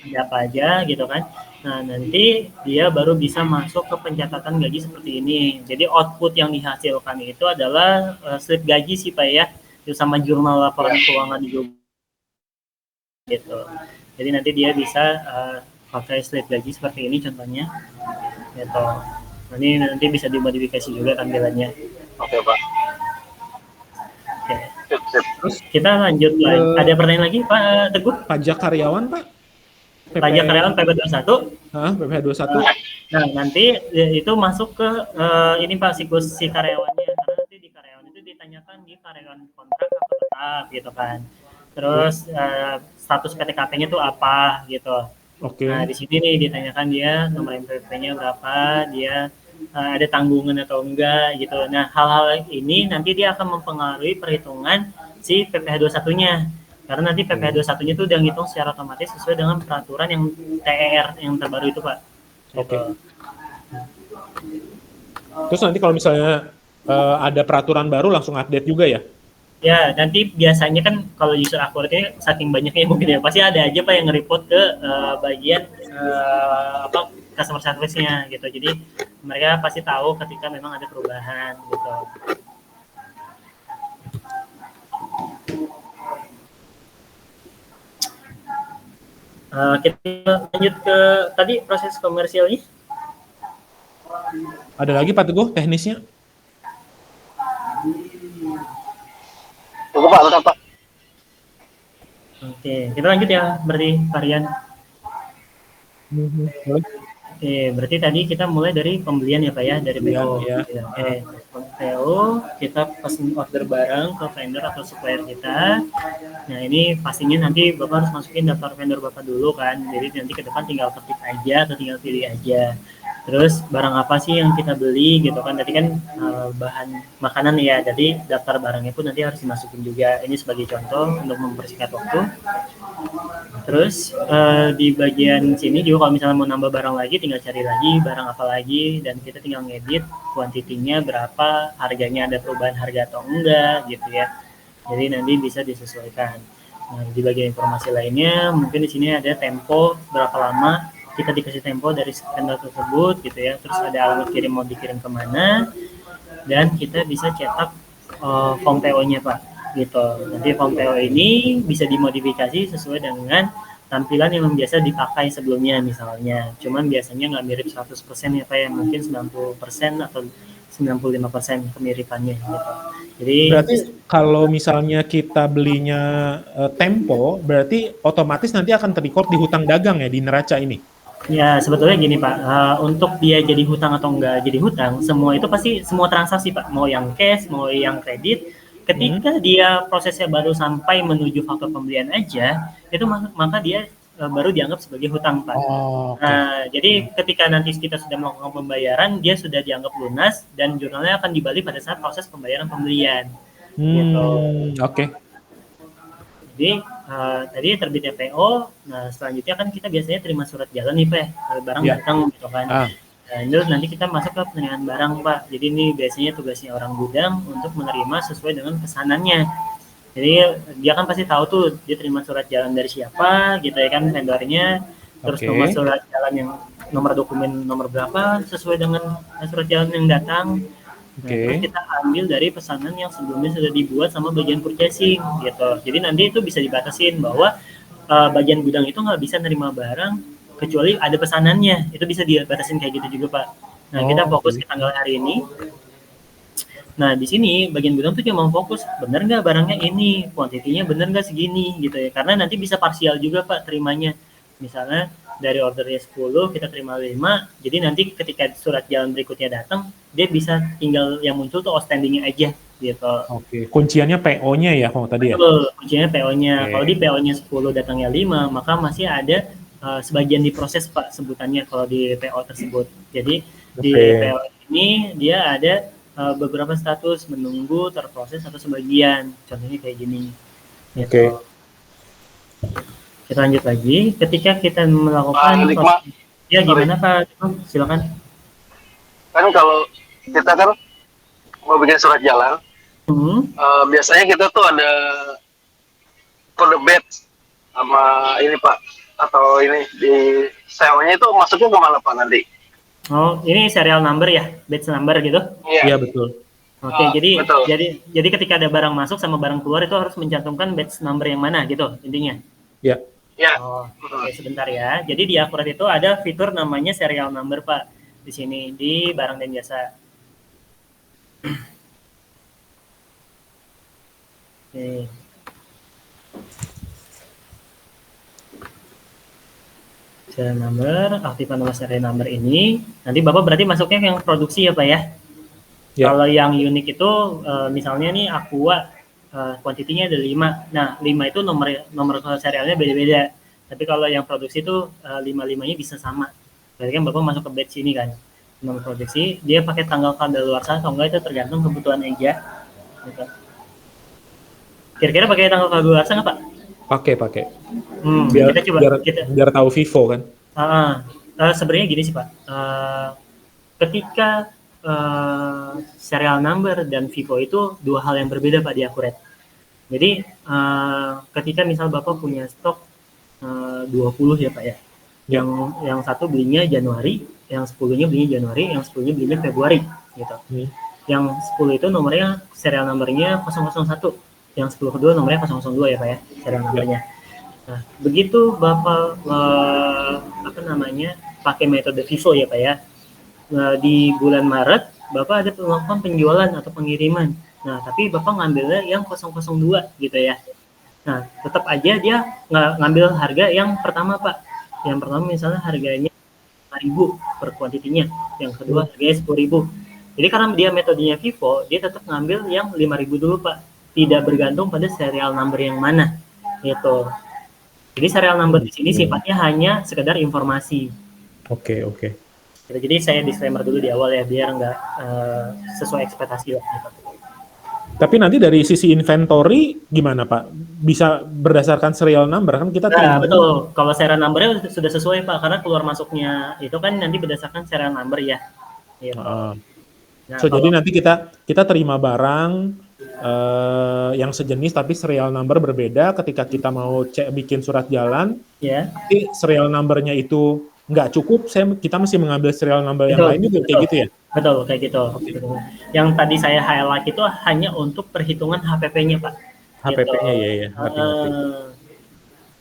ada apa aja gitu kan. Nah, nanti dia baru bisa masuk ke pencatatan gaji seperti ini. Jadi output yang dihasilkan itu adalah slip gaji sih Pak ya, itu sama jurnal laporan keuangan juga gitu. Jadi nanti dia bisa pakai slip gaji seperti ini contohnya gitu. Nanti bisa dimodifikasi juga tampilannya. Oke Pak. Oke. Sip. terus Kita lanjut lagi. Ada pertanyaan lagi Pak Teguh? pajak karyawan Pak? Pajak karyawan PP21. PPh 21. Nah, nanti itu masuk ke ini Pak, siklus si karyawannya. Karena nanti di karyawan itu ditanyakan di karyawan kontrak atau tetap gitu kan. Terus status PTKP-nya itu apa gitu. Oke. Nah, di sini nih ditanyakan dia nomor NPWP-nya berapa, dia ada tanggungan atau enggak gitu. Nah, hal-hal ini nanti dia akan mempengaruhi perhitungan si PPh 21-nya. Karena nanti PPh 21-nya itu udah ngitung secara otomatis sesuai dengan peraturan yang TER yang terbaru itu, Pak. Gitu. Oke. Terus nanti kalau misalnya ada peraturan baru langsung update juga ya? Ya, nanti biasanya kan kalau user akurat ini saking banyaknya mungkin ya, pasti ada aja Pak yang nge-report ke bagian customer service-nya gitu. Jadi mereka pasti tahu ketika memang ada perubahan gitu. Kita lanjut ke tadi proses komersialnya. Ada lagi Pak Teguh teknisnya? Cukup Pak, tetap Pak. Oke, kita lanjut ya berarti varian. Oke, berarti tadi kita mulai dari pembelian ya Pak ya, dari PO. Ya. Oke, PO kita pesen order barang ke vendor atau supplier kita. Nah ini pastinya nanti Bapak harus masukin daftar vendor Bapak dulu kan, jadi nanti ke depan tinggal ketik aja atau tinggal pilih aja. Terus barang apa sih yang kita beli gitu kan, tadi kan bahan makanan ya, jadi daftar barangnya pun nanti harus dimasukin juga. Ini sebagai contoh untuk mempersingkat waktu. Terus di bagian sini juga kalau misalnya mau nambah barang lagi tinggal cari lagi barang apa lagi, dan kita tinggal ngedit kuantitinya berapa, harganya ada perubahan harga atau enggak gitu ya. Jadi nanti bisa disesuaikan. Nah, di bagian informasi lainnya mungkin di sini ada tempo berapa lama kita dikasih tempo dari vendor tersebut gitu ya. Terus ada alamat kirim mau dikirim kemana, dan kita bisa cetak form PO-nya Pak gitu. Nanti form PO ini bisa dimodifikasi sesuai dengan tampilan yang biasa dipakai sebelumnya misalnya. Cuman biasanya nggak mirip 100% ya Pak ya, mungkin 90% atau 95% kemiripannya gitu. Jadi berarti kalau misalnya kita belinya Tempo, berarti otomatis nanti akan terrecord di hutang dagang ya di neraca ini? ya sebetulnya gini Pak, untuk dia jadi hutang atau enggak jadi hutang, semua itu pasti semua transaksi Pak, mau yang cash, mau yang kredit, ketika dia prosesnya baru sampai menuju faktur pembelian aja, itu maka dia baru dianggap sebagai hutang Pak. Oh, Jadi ketika nanti kita sudah melakukan pembayaran, dia sudah dianggap lunas dan jurnalnya akan dibalik pada saat proses pembayaran pembelian. Gitu. Oke. Jadi tadi terbitnya PO, nah selanjutnya kan kita biasanya terima surat jalan nih Pak, barang datang gitu kan. Nah, terus nanti kita masuk ke penerimaan barang Pak. Jadi ini biasanya tugasnya orang gudang untuk menerima sesuai dengan pesanannya. Jadi dia kan pasti tahu tuh dia terima surat jalan dari siapa gitu ya kan, vendornya, terus nomor surat jalan yang nomor dokumen nomor berapa sesuai dengan surat jalan yang datang. Nah, terus kita ambil dari pesanan yang sebelumnya sudah dibuat sama bagian purchasing gitu. Jadi nanti itu bisa dibatasin bahwa bagian gudang itu nggak bisa nerima barang kecuali ada pesanannya, itu bisa dibatasin kayak gitu juga Pak. Nah kita fokus ke tanggal hari ini. Nah di sini bagian gudang tuh cuma fokus bener nggak barangnya ini, kuantitinya bener nggak segini gitu ya, karena nanti bisa parsial juga Pak terimanya. Misalnya dari ordernya 10 kita terima 5, jadi nanti ketika surat jalan berikutnya datang dia bisa tinggal yang muncul tuh outstandingnya aja gitu. Oke, kunciannya PO-nya ya kalau tadi ya? Betul, kuncinya PO-nya. Kalau di PO-nya 10 datangnya 5, maka masih ada sebagian diproses Pak sebutannya kalau di PO tersebut. Jadi di PO ini dia ada beberapa status menunggu, terproses atau sebagian. Contohnya kayak gini. Gitu. Kita lanjut lagi. Ketika kita melakukan proses, ya gimana Pak? Silakan. Kan kalau kita kan mau bikin surat jalan, biasanya kita tuh ada kode batch sama ini Pak, atau ini di SEO-nya itu masuknya kemana Pak nanti? Oh, ini serial number ya, batch number gitu? Iya betul. Oke, jadi ketika ada barang masuk sama barang keluar itu harus mencantumkan batch number yang mana gitu intinya. Iya. Ya. Oh, oke, sebentar ya. Jadi di Akurat itu ada fitur namanya serial number Pak di sini di barang dan jasa. Oke. Serial number, aktifkan nomor serial number ini. Nanti Bapak berarti masuknya yang produksi ya Pak ya? Ya. Kalau yang unik itu misalnya nih Aqua kuantitinya ada 5. Nah, 5 itu nomor serialnya beda-beda. Tapi kalau yang produksi itu 5-5-nya bisa sama. Berarti kan Bapak masuk ke batch ini kan. Nomor produksi, dia pakai tanggal kadaluarsa atau enggak itu tergantung kebutuhan Eja. Gitu. Kira-kira pakai tanggal kadaluarsa nggak Pak? Pakai. Biar tahu Vivo kan. Sebenarnya gini sih Pak. Ketika serial number dan Vivo itu dua hal yang berbeda Pak di Akurat. Jadi ketika misal Bapak punya stok 20 ya Pak ya. Yang satu belinya Januari, yang 10-nya belinya Januari, yang 10-nya belinya Februari gitu. Yang 10 itu nomornya serial numbernya 001. Yang 10 kedua nomornya 002 ya Pak ya, serial numbernya. Nah, begitu Bapak pakai metode Vivo ya Pak ya. Di bulan Maret Bapak ada melakukan penjualan atau pengiriman. Nah, tapi Bapak ngambilnya yang 002 gitu ya. Nah, tetap aja dia ngambil harga yang pertama Pak. Yang pertama misalnya harganya 5.000 per kuantitinya. Yang kedua harganya 10.000. Jadi karena dia metodenya Vivo, dia tetap ngambil yang 5.000 dulu Pak. Tidak bergantung pada serial number yang mana. Gitu. Jadi serial number di sini sifatnya hanya sekedar informasi. Oke. Jadi saya disclaimer dulu di awal ya, biar nggak sesuai ekspektasi lah. Gitu. Tapi nanti dari sisi inventory gimana Pak? Bisa berdasarkan serial number kan kita terima? Betul. Kalau serial numbernya sudah sesuai Pak, karena keluar masuknya itu kan nanti berdasarkan serial number ya. Gitu. Jadi nanti kita terima barang yang sejenis tapi serial number berbeda. Ketika kita mau bikin surat jalan, tapi serial numbernya itu nggak cukup, kita mesti mengambil serial number yang lain juga kayak gitu ya? Betul, kayak gitu. Yang tadi saya highlight itu hanya untuk perhitungan HPP-nya Pak. HPP-nya ya.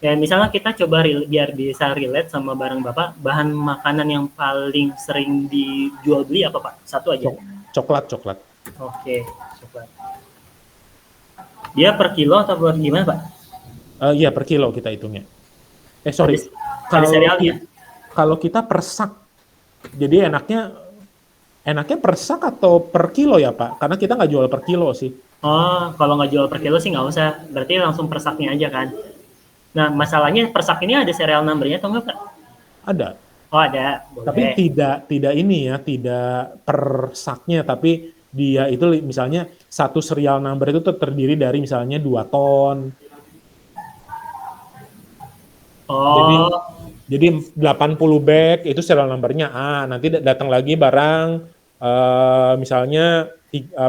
Ya misalnya kita coba biar bisa relate sama barang Bapak, bahan makanan yang paling sering dijual beli apa Pak? Satu aja. Coklat. Oke, coklat. Dia per kilo atau per gimana Pak? Iya per kilo kita hitungnya. Kalau kita per sak, jadi enaknya per sak atau per kilo ya Pak? Karena kita nggak jual per kilo sih. Oh, kalau nggak jual per kilo sih nggak usah. Berarti langsung per saknya aja kan? Nah, masalahnya per sak ini ada serial number-nya atau nggak Pak? Ada. Oh ada. Boleh. Tapi tidak per saknya, tapi dia itu misalnya satu serial number itu terdiri dari misalnya 2 ton. Jadi 80 bag itu serial numbernya A. Nanti datang lagi barang misalnya 100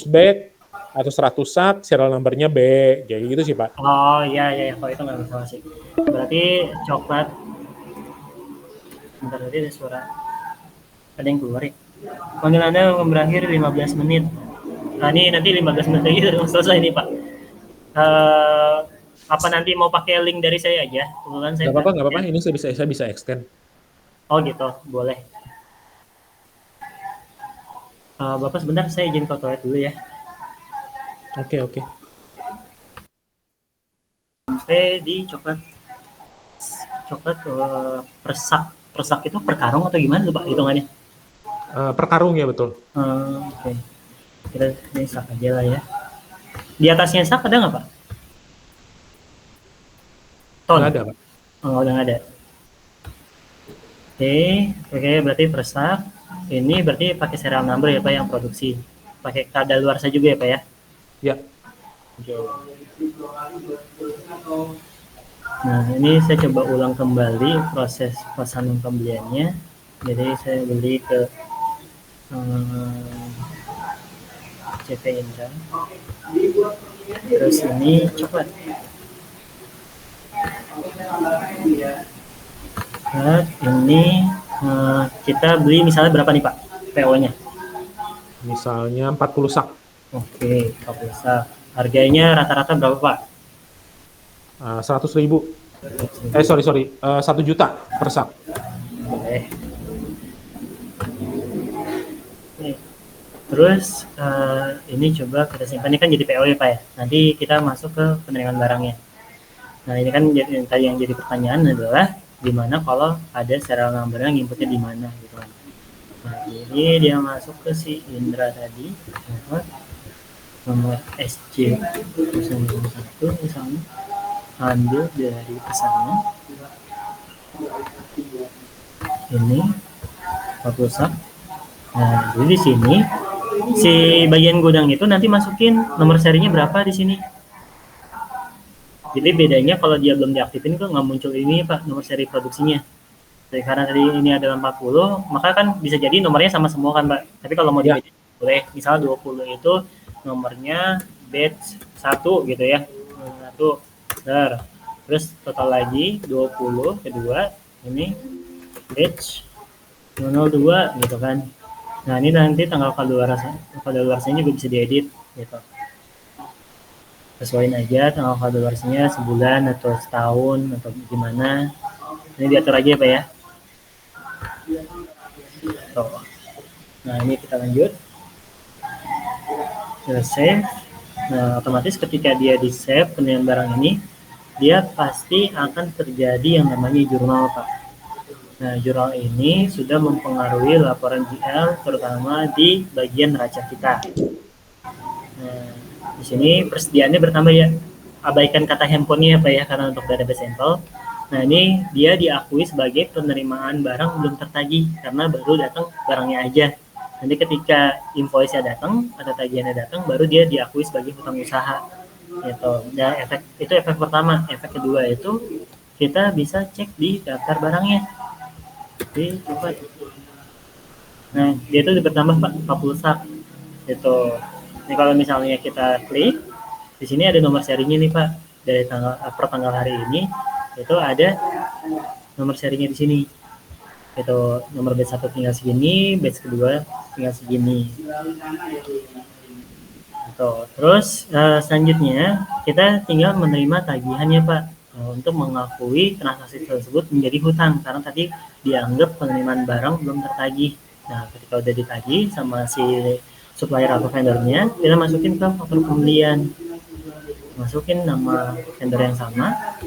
bag atau 100 sak, serial numbernya B. Kayak gitu sih Pak. Oh iya. Kalau itu nggak masalah sih. Berarti coklat. Bentar tadi ada suara. Ada yang keluar ya. Panggilan Anda berakhir 15 menit. Nah ini nanti 15 menit lagi sudah selesai nih Pak. Apa nanti mau pakai link dari saya aja? Kebetulan saya Nggak apa-apa. Ini saya bisa extend. Oh gitu, boleh. Bapak sebentar, saya izin ke toilet dulu ya. Oke. Sampai di coklat persak itu per karung atau gimana tuh Pak hitungannya? Per karung ya, betul. Oke. Kita ini sak aja lah ya. Di atasnya sak ada nggak Pak? Ton? Nggak ada, Pak. Oh, udah nggak ada. Oke, berarti per sak. Ini berarti pakai serial number ya Pak yang produksi. Pakai kadaluarsa juga ya Pak ya? Ya. Oke. Nah, ini saya coba ulang kembali proses pesanan pembeliannya. Jadi saya beli ke CP Indra. Terus ini coklat. Nah, ini kita beli misalnya berapa nih Pak PO-nya? Misalnya 40 sak. Oke, 40 sak. Harganya rata-rata berapa Pak? 100.000. Sorry. 1 juta per sak. Boleh. Terus ini coba kita simpan, ini kan jadi PO ya Pak ya. Nanti kita masuk ke penerimaan barangnya. Nah ini kan tadi yang jadi pertanyaan adalah gimana kalau ada serial number yang inputnya di mana gitu kan. Nah ini dia masuk ke si Indra tadi, nomor SC 001 misalnya, ambil dari pesannya ini 40 sak. Nah jadi di sini si bagian gudang itu nanti masukin nomor serinya berapa di sini. Jadi bedanya kalau dia belum diaktifin kok nggak muncul ini Pak, nomor seri produksinya. Jadi karena tadi ini adalah 40, maka kan bisa jadi nomornya sama semua kan Pak. Tapi kalau mau dibedain boleh, misalnya 20 itu nomornya batch 1 gitu ya. 1. Terus total lagi 20 kedua, ini batch 002 gitu kan. Nah ini nanti tanggal kadaluarsanya juga bisa diedit gitu. Sesuaiin aja tanggal kadaluarsanya sebulan atau setahun atau gimana. Ini diatur aja Pak ya. Tuh. Nah ini kita lanjut. Kita save. Nah otomatis ketika dia di save penilaian barang ini, dia pasti akan terjadi yang namanya jurnal Pak. Nah jurnal ini sudah mempengaruhi laporan GL terutama di bagian neraca kita. Nah di sini persediaannya bertambah ya. Abaikan kata handphonenya Pak ya karena untuk database sampel. Nah ini dia diakui sebagai penerimaan barang belum tertagih karena baru datang barangnya aja. Nanti ketika invoice-nya datang atau tagihannya datang baru dia diakui sebagai hutang usaha. Gitu. Nah itu efek pertama. Efek kedua itu kita bisa cek di daftar barangnya. Jadi coba. Nah dia itu bertambah Pak 40 sak. Gitu. Ini kalau misalnya kita klik, di sini ada nomor serinya nih Pak. Dari per tanggal hari ini itu ada nomor serinya di sini. Itu nomor batch 1 tinggal segini, batch kedua tinggal segini. Gitu. Terus selanjutnya kita tinggal menerima tagihannya Pak untuk mengakui transaksi tersebut menjadi hutang karena tadi dianggap penerimaan barang belum tertagih. Nah, ketika udah ditagih sama si supplier atau vendornya, kita masukin ke faktur pembelian. Masukin nama vendor yang sama.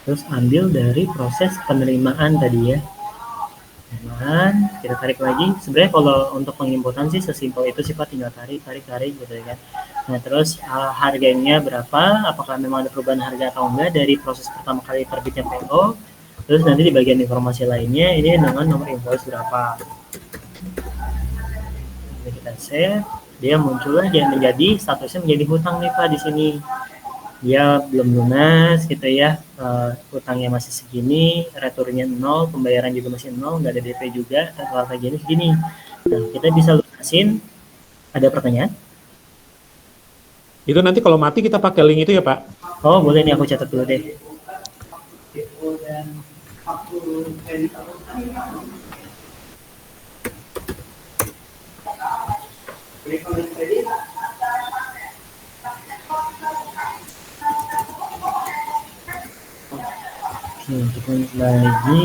Terus ambil dari proses penerimaan tadi ya. Dan kita tarik lagi. Sebenarnya kalau untuk penginputan sih sesimpel itu sih Pak, tinggal tarik gitu ya kan. Nah terus harganya berapa, apakah memang ada perubahan harga atau enggak dari proses pertama kali terbitnya PO. Terus nanti di bagian informasi lainnya ini dengan nomor invoice berapa. Jadi kita save, dia muncul aja menjadi statusnya menjadi hutang nih Pak di sini. Dia belum lunas gitu ya, hutangnya masih segini, returnya 0, pembayaran juga masih 0, nggak ada DP juga, total tagihannya segini. Nah, kita bisa lunasin. Ada pertanyaan? Itu nanti kalau mati kita pakai link itu ya Pak? Oh boleh nih, aku catat dulu deh. Kita lagi.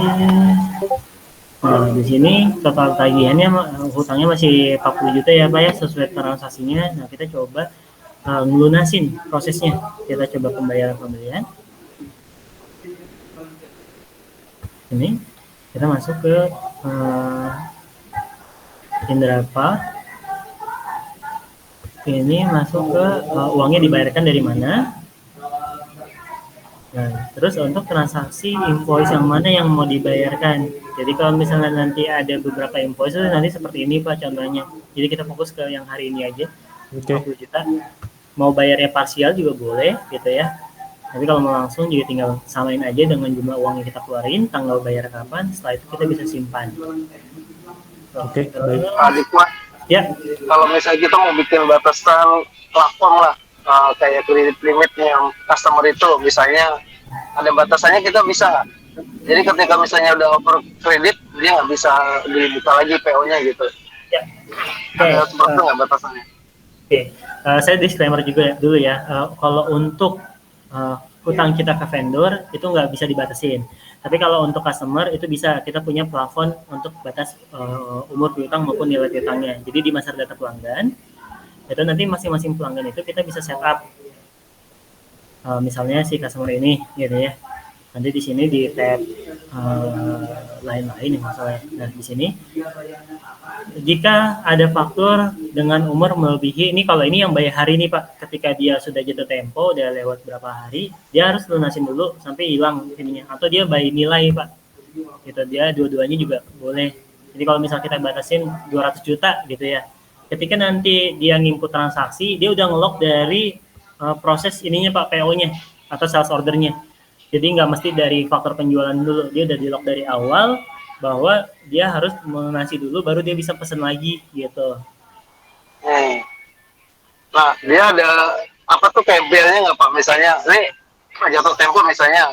Nah, di sini total tagihannya hutangnya masih 40 juta ya Pak ya, sesuai transaksinya. Nah, kita coba ngelunasin prosesnya. Kita coba pembayaran. Ini kita masuk ke Indrapa. Ini masuk ke uangnya dibayarkan dari mana. Nah, terus untuk transaksi invoice yang mana yang mau dibayarkan. Jadi kalau misalnya nanti ada beberapa invoice, nanti seperti ini Pak contohnya. Jadi kita fokus ke yang hari ini aja. 40 juta. Mau bayarnya parsial juga boleh gitu ya. Tapi kalau mau langsung juga tinggal samain aja dengan jumlah uang yang kita keluarin, tanggal bayar kapan, setelah itu kita bisa simpan. Oke, baik. Adik Mas, Ya, kalau misalnya kita mau bikin batasan plafon lah, kayak kredit limit yang customer itu, misalnya ada batasannya kita bisa nggak? Jadi ketika misalnya udah over kredit, dia nggak bisa dibuka lagi PO-nya gitu. ya. Ada seperti nggak batasannya? Oke, saya disclaimer juga dulu ya. Kalau untuk hutang kita ke vendor itu nggak bisa dibatasin. Tapi kalau untuk customer itu bisa, kita punya plafon untuk batas umur piutang maupun nilai piutangnya. Jadi di master data pelanggan itu nanti masing-masing pelanggan itu kita bisa setup. Misalnya si customer ini gitu ya. Nanti di sini di tab lain-lain masalah. Nah, di sini jika ada faktur dengan umur melebihi, ini kalau ini yang bayar hari ini Pak, ketika dia sudah jatuh tempo, udah lewat berapa hari, dia harus lunasin dulu sampai hilang ininya. Atau dia by nilai Pak, gitu, dia dua-duanya juga boleh. Jadi kalau misal kita batasin 200 juta gitu ya, ketika nanti dia nginput transaksi, dia udah nge-lock dari proses ininya Pak, PO-nya atau sales order-nya. Jadi nggak mesti dari faktor penjualan dulu, dia udah di-lock dari awal, bahwa dia harus melunasi dulu baru dia bisa pesen lagi gitu. Nah, dia ada apa tuh kayak bill-nya nggak Pak? Misalnya, ini jatuh tempo misalnya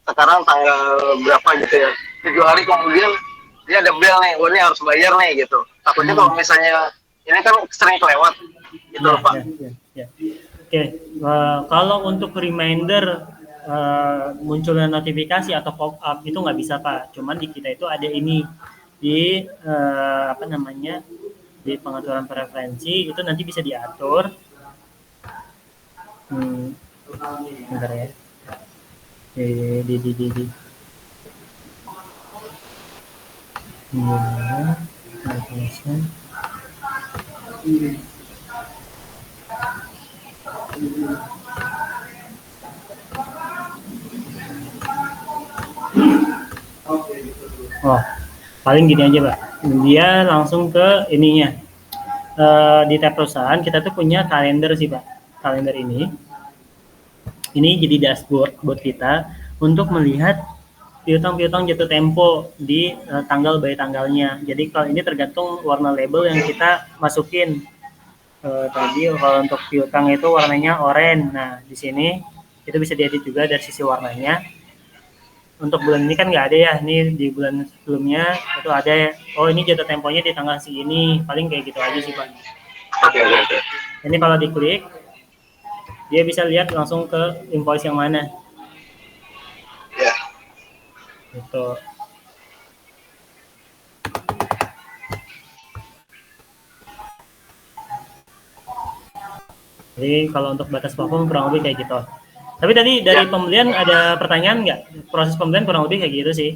sekarang tanggal berapa gitu ya, 7 hari kemudian dia ada bill nih, ini harus bayar nih gitu. Takutnya kalau misalnya ini kan sering kelewat gitu loh Pak. Oke, kalau untuk reminder munculnya notifikasi atau pop up itu nggak bisa Pak. Cuman di kita itu ada ini di di pengaturan preferensi itu nanti bisa diatur. Bentar ya. Oh, paling gini aja Pak, dia langsung ke ininya. Di tab perusahaan kita tuh punya kalender sih Pak. Kalender ini jadi dashboard buat kita untuk melihat piutang-piutang jatuh tempo di tanggal by tanggalnya. Jadi kalau ini tergantung warna label yang kita masukin. Tadi kalau untuk piutang itu warnanya oranye. Nah, di sini itu bisa diedit juga dari sisi warnanya. Untuk bulan ini kan nggak ada ya, ini di bulan sebelumnya itu ada ya. Oh, ini jatuh temponya di tanggal segini, paling kayak gitu aja sih Pak. Oke. Ini kalau diklik, dia bisa lihat langsung ke invoice yang mana. Ya. Gitu. Jadi kalau untuk batas plafon kurang lebih kayak gitu. Tapi tadi dari pembelian ada pertanyaan nggak? Proses pembelian kurang lebih kayak gitu sih.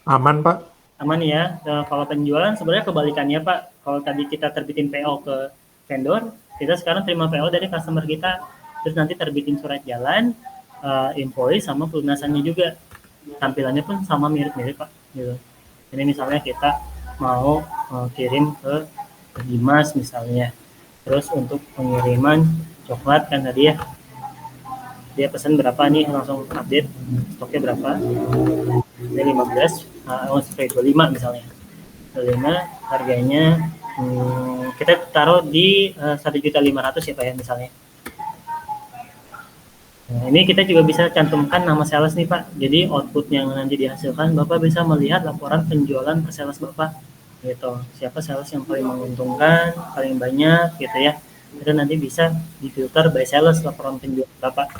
Aman Pak? Aman ya. Nah, kalau penjualan sebenarnya kebalikannya Pak. Kalau tadi kita terbitin PO ke vendor, kita sekarang terima PO dari customer kita. Terus nanti terbitin surat jalan, invoice sama pelunasannya juga. Tampilannya pun sama mirip-mirip Pak. Gitu. Ini misalnya kita mau kirim ke Dimas misalnya. Terus untuk pengiriman coklat kan tadi ya, dia pesan berapa nih, langsung update stoknya berapa, ini 15, 25 misalnya, 25 harganya kita taruh di 1.500.000 ya Pak ya misalnya. Nah, ini kita juga bisa cantumkan nama sales nih Pak, jadi output yang nanti dihasilkan Bapak bisa melihat laporan penjualan per sales Bapak gitu, siapa sales yang paling menguntungkan, paling banyak gitu ya. Itu nanti bisa difilter by sales laporan penjualan Bapak.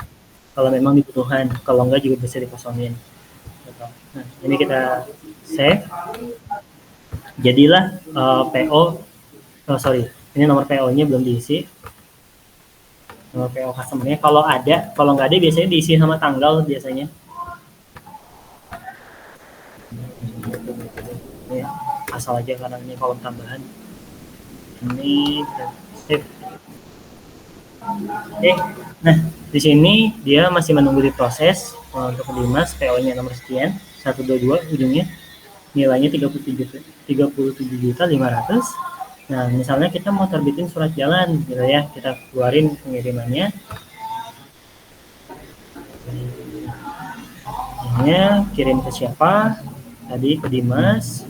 kalau memang dibutuhkan, kalau enggak juga bisa dikosongin. Nah, ini kita save. Jadilah PO, ini nomor PO-nya belum diisi. Nomor PO customer-nya kalau ada, kalau nggak ada biasanya diisi sama tanggal biasanya. Ini asal aja karena ini kolom tambahan. Ini save. Oke, nah di sini dia masih menunggu diproses untuk Dimas, PO-nya nomor sekian 122 ujungnya, nilainya 37.500. Nah misalnya kita mau terbitin surat jalan gitu ya, kita keluarin pengirimannya, kirim ke siapa tadi, ke Dimas,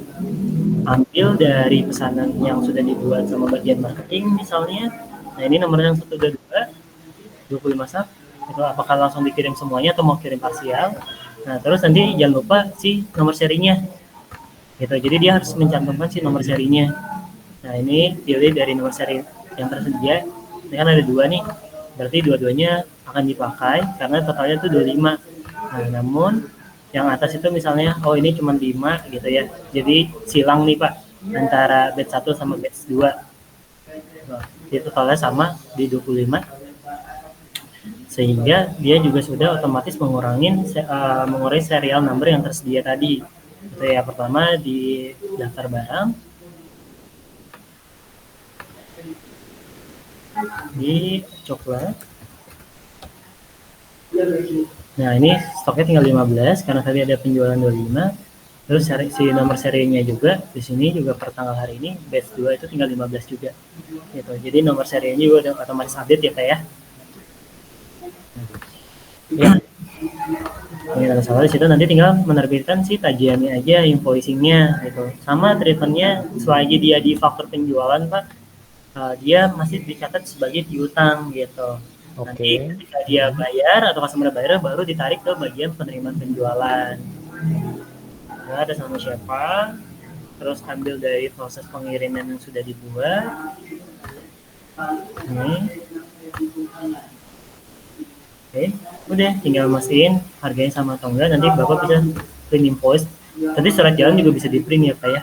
ambil dari pesanan yang sudah dibuat sama bagian marketing misalnya. Nah ini nomor yang 122 25 sak, itu apakah langsung dikirim semuanya atau mau kirim parsial. Nah terus nanti jangan lupa si nomor serinya gitu, jadi dia harus mencantumkan si nomor serinya. Nah ini pilih dari nomor seri yang tersedia, ini kan ada 2 nih, berarti dua-duanya akan dipakai karena totalnya itu 25. Nah namun yang atas itu misalnya, oh ini cuma 5 gitu ya, jadi silang nih Pak antara batch 1 sama batch 2. Nah, itu totalnya sama di 25, sehingga dia juga sudah otomatis mengurangi serial number yang tersedia tadi. Itu ya, pertama di daftar barang, di coklat. Nah ini stoknya tinggal 15 karena tadi ada penjualan 25. Terus si nomor serinya juga di sini juga per tanggal hari ini batch 2 itu tinggal 15 juga. Gitu. Jadi nomor serinya juga udah otomatis update ya Pak ya. Ya. Ini ada salah di situ, nanti tinggal menerbitkan si tagihannya aja, invoicingnya gitu. Sama treatmentnya selagi dia di faktur penjualan Pak, dia masih dicatat sebagai piutang gitu. Nanti ketika dia bayar atau customer bayar baru ditarik ke bagian penerimaan penjualan. Nah, ada sama siapa, terus ambil dari proses pengiriman yang sudah dibuat. Oke, udah tinggal mastiin harganya sama atau enggak, nanti Bapak bisa print invoice. Tadi surat jalan juga bisa di print ya Pak ya.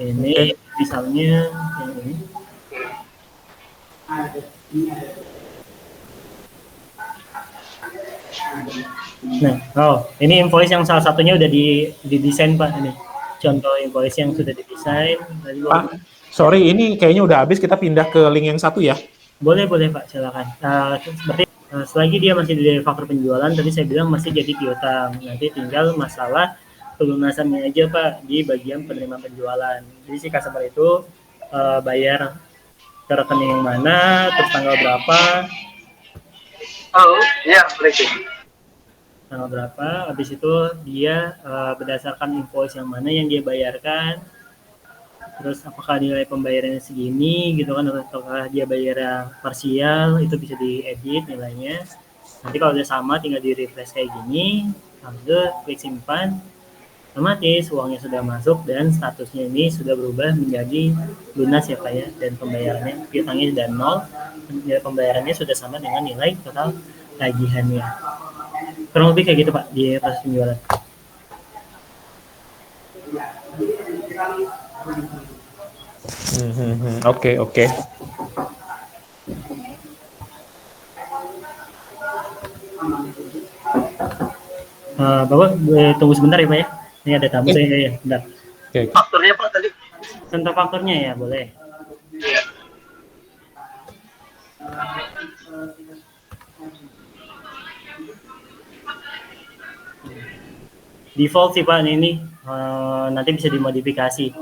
Ini misalnya yang ini. Nah, ini invoice yang salah satunya udah didesain Pak, ini contoh invoice yang sudah didesain. Pak, sorry, ini kayaknya udah habis, kita pindah ke link yang satu ya. Boleh Pak, silakan. Seperti selagi dia masih di faktur penjualan, tadi saya bilang masih jadi piutang. Nanti tinggal masalah pelunasannya aja Pak di bagian penerimaan penjualan. Jadi si customer itu bayar ke rekening yang mana, terus tanggal berapa. Oh iya, Tanggal berapa, habis itu dia berdasarkan invoice yang mana yang dia bayarkan, terus apakah nilai pembayarannya segini gitu kan, ataukah dia bayar parsial, itu bisa diedit nilainya. Nanti kalau udah sama tinggal di refresh kayak gini, lalu klik simpan, otomatis uangnya sudah masuk dan statusnya ini sudah berubah menjadi lunas ya Pak ya, dan pembayarannya piutangnya sudah 0, nilai pembayarannya sudah sama dengan nilai total tagihannya. Kurang lebih kayak gitu Pak di proses penjualan. Oke. Bapak tunggu sebentar ya Pak ya. Ini ada tamu saya ya. Bentar. Okay. Fakturnya Pak tadi? Contoh fakturnya ya boleh. Iya. Default sih Pak ini, nanti bisa dimodifikasi.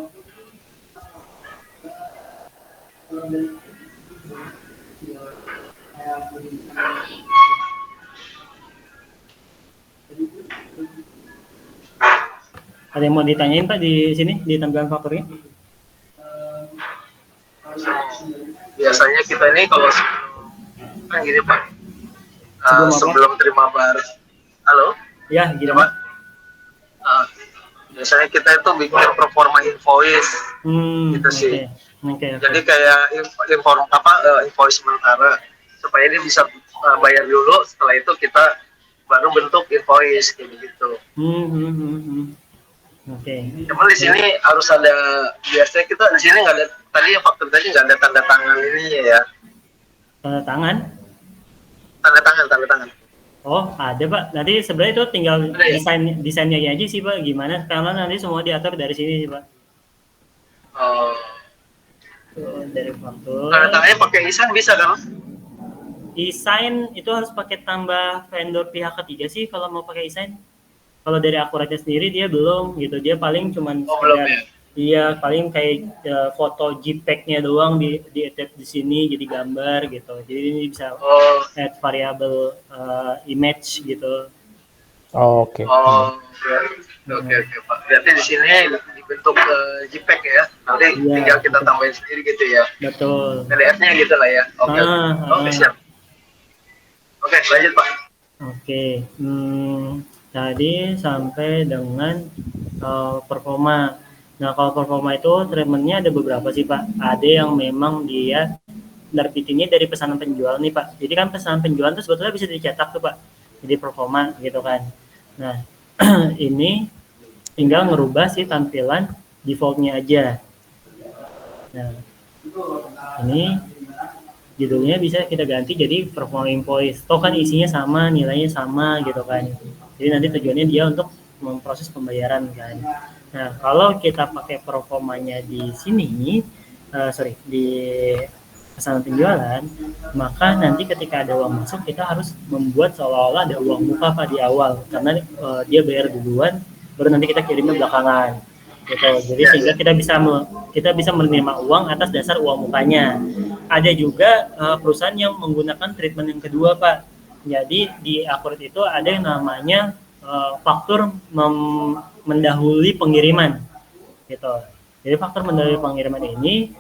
Ada yang mau ditanyain Pak di sini di tampilan fakturnya? Biasanya kita ini kalau kan gini Pak, sebelum terima barang, halo? Ya, gini Pak. Biasanya kita itu bikin performa invoice, gitu sih. Okay. Jadi kayak invoice sementara supaya dia bisa bayar dulu, setelah itu kita baru bentuk invoice kayak gitu. Oke. Cuman di sini harus ada, biasanya kita di sini nggak ada, tadi yang faktur tadi nggak ada tanda tangan ini ya. Tanda tangan? Tanda tangan. Oh, ada Pak. Nanti sebenarnya itu tinggal Ada, ya? desainnya aja sih Pak. Gimana? Karena nanti semua diatur dari sini sih Pak. Dari faktur. Tanda tangannya pakai e-sign bisa kan? E-sign itu harus pakai tambah vendor pihak ketiga sih kalau mau pakai e-sign. Kalau dari Akuratnya sendiri dia belum gitu. Dia paling cuman Belum ya. Iya, paling kayak foto JPEG-nya doang di attach di sini jadi gambar gitu. Jadi ini bisa add variabel image gitu. Oke. Oke Pak. Berarti di sini dibentuk JPEG ya. Nanti tinggal kita tambahin sendiri gitu ya. Betul. PDF-nya gitu lah ya. Oke, siap. Oke, lanjut Pak. Oke. Tadi sampai dengan performa. Nah, kalau performa itu treatment-nya ada beberapa sih Pak. Ada yang memang dia nerbitinnya dari pesanan penjual nih Pak. Jadi kan pesanan penjual itu sebetulnya bisa dicetak tuh Pak. Jadi performa gitu kan. Nah, ini tinggal ngerubah sih tampilan default-nya aja. Nah, ini judulnya bisa kita ganti jadi performa invoice. Toh kan isinya sama, nilainya sama gitu kan. Jadi nanti tujuannya dia untuk memproses pembayaran kan. Nah, kalau kita pakai performanya di sini, di pesanan penjualan, maka nanti ketika ada uang masuk kita harus membuat seolah-olah ada uang muka Pak di awal, karena dia bayar duluan, baru nanti kita kirimnya belakangan. Gitu. Jadi sehingga kita bisa menerima uang atas dasar uang mukanya. Ada juga perusahaan yang menggunakan treatment yang kedua Pak. Jadi di Akurat itu ada yang namanya faktur mendahului pengiriman gitu. Jadi faktur mendahului pengiriman ini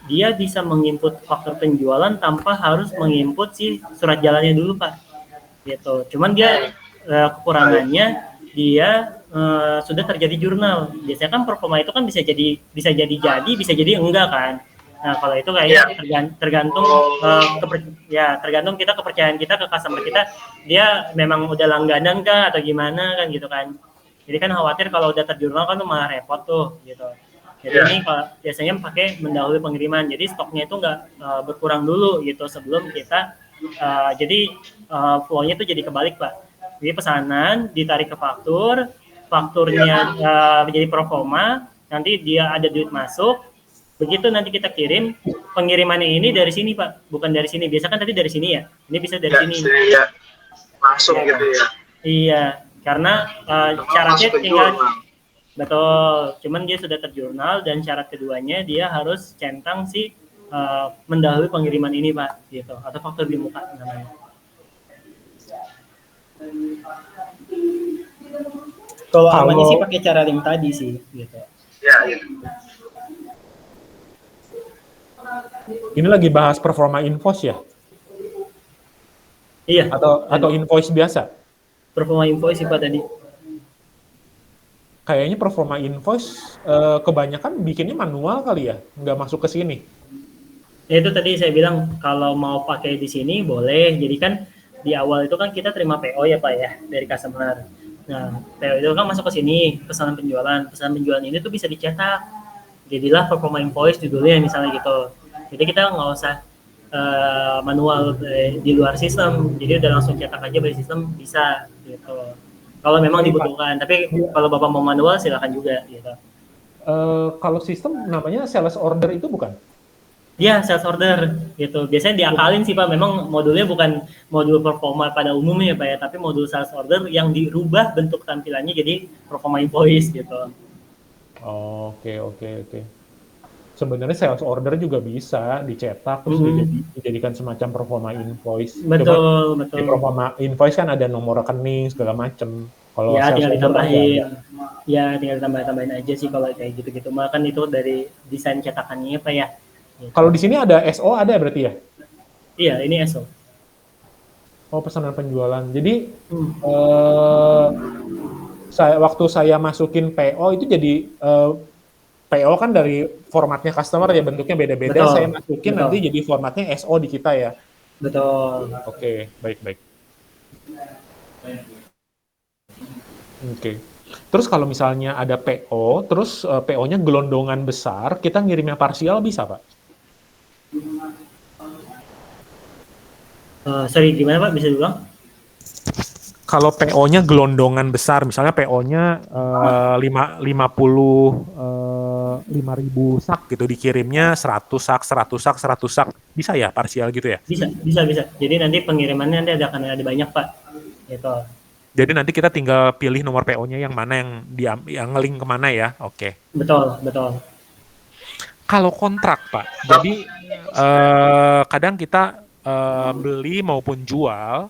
dia bisa menginput faktur penjualan tanpa harus menginput si surat jalannya dulu Pak gitu. Cuman dia kekurangannya dia sudah terjadi jurnal. Biasanya kan performa itu kan bisa jadi enggak kan. Nah, kalau itu kayaknya tergantung tergantung kita kepercayaan kita ke customer kita, dia memang udah langganan kah atau gimana kan gitu kan. Jadi kan khawatir kalau udah terjurnal kan tuh malah repot tuh gitu. Jadi ini biasanya pakai mendahului pengiriman. Jadi stoknya itu nggak berkurang dulu gitu sebelum kita flow-nya itu jadi kebalik Pak. Jadi pesanan ditarik ke fakturnya menjadi performa, nanti dia ada duit masuk. Begitu nanti kita kirim, pengirimannya ini dari sini Pak, bukan dari sini. Biasa kan tadi dari sini ya, ini bisa dari sini. Ya. Langsung gitu ya. Iya, karena syaratnya tinggal betul. Cuman dia sudah terjurnal dan syarat keduanya dia harus centang si mendahului pengiriman ini Pak, gitu. Atau faktur di muka namanya. Kalau amannya sih pakai cara link tadi sih, gitu. Ya, gitu. Ini lagi bahas performa invoice ya? Iya. Atau invoice biasa? Performa invoice sih Pak tadi. Kayaknya performa invoice kebanyakan bikinnya manual kali ya? Nggak masuk ke sini? Ya itu tadi saya bilang kalau mau pakai di sini boleh. Jadi kan di awal itu kan kita terima PO ya Pak ya dari customer. Nah, PO itu kan masuk ke sini, pesanan penjualan. Pesanan penjualan ini tuh bisa dicetak. Jadilah performa invoice judulnya misalnya gitu. Jadi kita nggak usah manual di luar sistem. Jadi udah langsung cetak aja dari sistem bisa gitu. Kalau memang dibutuhkan. Tapi kalau Bapak mau manual silakan juga gitu. Kalau sistem namanya sales order itu bukan? Iya, sales order gitu. Biasanya diakalin sih Pak. Memang modulnya bukan modul performa pada umumnya Pak ya, tapi modul sales order yang dirubah bentuk tampilannya jadi performa invoice gitu. Oke. Sebenarnya sales order juga bisa dicetak terus dijadikan semacam performa invoice. Betul. Di performa invoice kan ada nomor rekening segala macam. Kalau ya tinggal ditambahin. Ya tinggal tambahin aja sih kalau kayak gitu-gitu. Maka kan itu dari desain cetakannya Pak ya. Gitu. Kalau di sini ada SO ada berarti ya? Iya, ini SO. Oh, pesanan penjualan. Jadi waktu saya masukin PO itu jadi PO kan dari formatnya customer ya bentuknya beda-beda. Saya masukin nanti jadi formatnya SO di kita ya. Betul. Oke, baik. Oke. Terus kalau misalnya ada PO, terus PO-nya gelondongan besar, kita ngirimnya parsial bisa, Pak? Sorry, gimana Pak? Bisa diulang? Kalau PO-nya gelondongan besar, misalnya PO-nya 5.000 sak gitu, dikirimnya 100 sak, 100 sak, 100 sak, bisa ya parsial gitu ya? Bisa. Jadi nanti pengirimannya nanti akan ada banyak Pak. Gitu. Jadi nanti kita tinggal pilih nomor PO-nya yang mana yang link kemana ya? Oke. Betul. Kalau kontrak, Pak, jadi kadang kita beli maupun jual,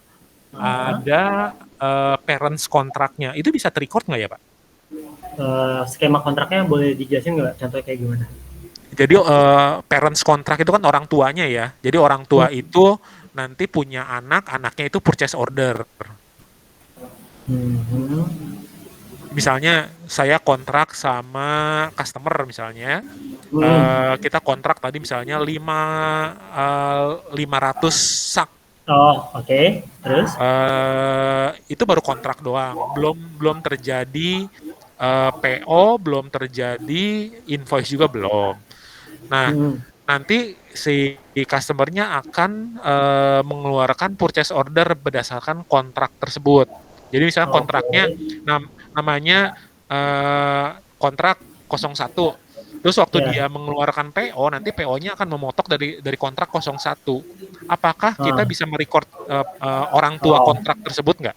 ada parents kontraknya. Itu bisa terrecord nggak ya, Pak? Skema kontraknya boleh dijelasin nggak? Contohnya kayak gimana? Jadi parents kontrak itu kan orang tuanya ya. Jadi orang tua itu nanti punya anak, anaknya itu purchase order. Misalnya saya kontrak sama customer misalnya, kita kontrak tadi misalnya 500 sak. Oh, oke. Terus? Itu baru kontrak doang, belum terjadi PO, belum terjadi invoice juga belum. Nah, nanti si customer-nya akan mengeluarkan purchase order berdasarkan kontrak tersebut. Jadi misalnya kontraknya namanya kontrak 01. Terus waktu dia mengeluarkan PO, nanti PO-nya akan memotok dari kontrak 01. Apakah kita bisa merecord orang tua kontrak tersebut nggak?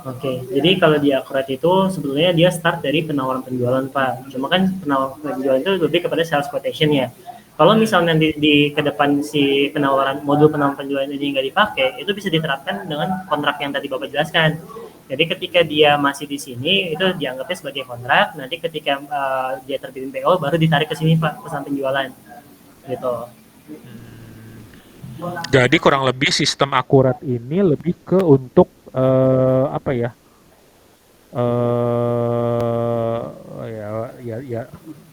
Oke, jadi kalau di Akurat itu sebetulnya dia start dari penawaran penjualan Pak. Cuma kan penawaran penjualan itu lebih kepada sales quotation ya. Kalau misalnya di ke depan si modul penawaran penjualan ini nggak dipakai, itu bisa diterapkan dengan kontrak yang tadi Bapak jelaskan. Jadi ketika dia masih di sini, itu dianggapnya sebagai kontrak. Nanti ketika dia terbitin PO, baru ditarik ke sini Pak, pesan penjualan. Gitu. Jadi kurang lebih sistem Akurat ini lebih ke untuk apa ya?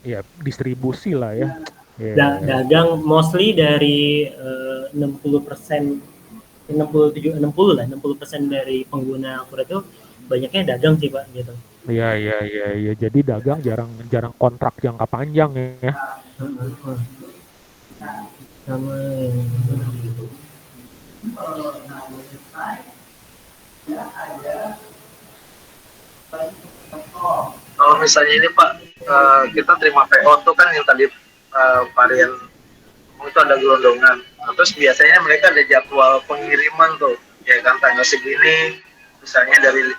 Ya distribusi lah ya. Dagang mostly dari 60% 60% dari pengguna Akurat itu banyaknya dagang sih Pak gitu. Iya. Jadi dagang jarang kontrak jangka panjang ya. Sama Kalau misalnya ini Pak, kita terima PO tuh kan yang tadi varian itu ada gelondongan. Nah, terus biasanya mereka ada jadwal pengiriman tuh, ya kan tanggal segini, misalnya dari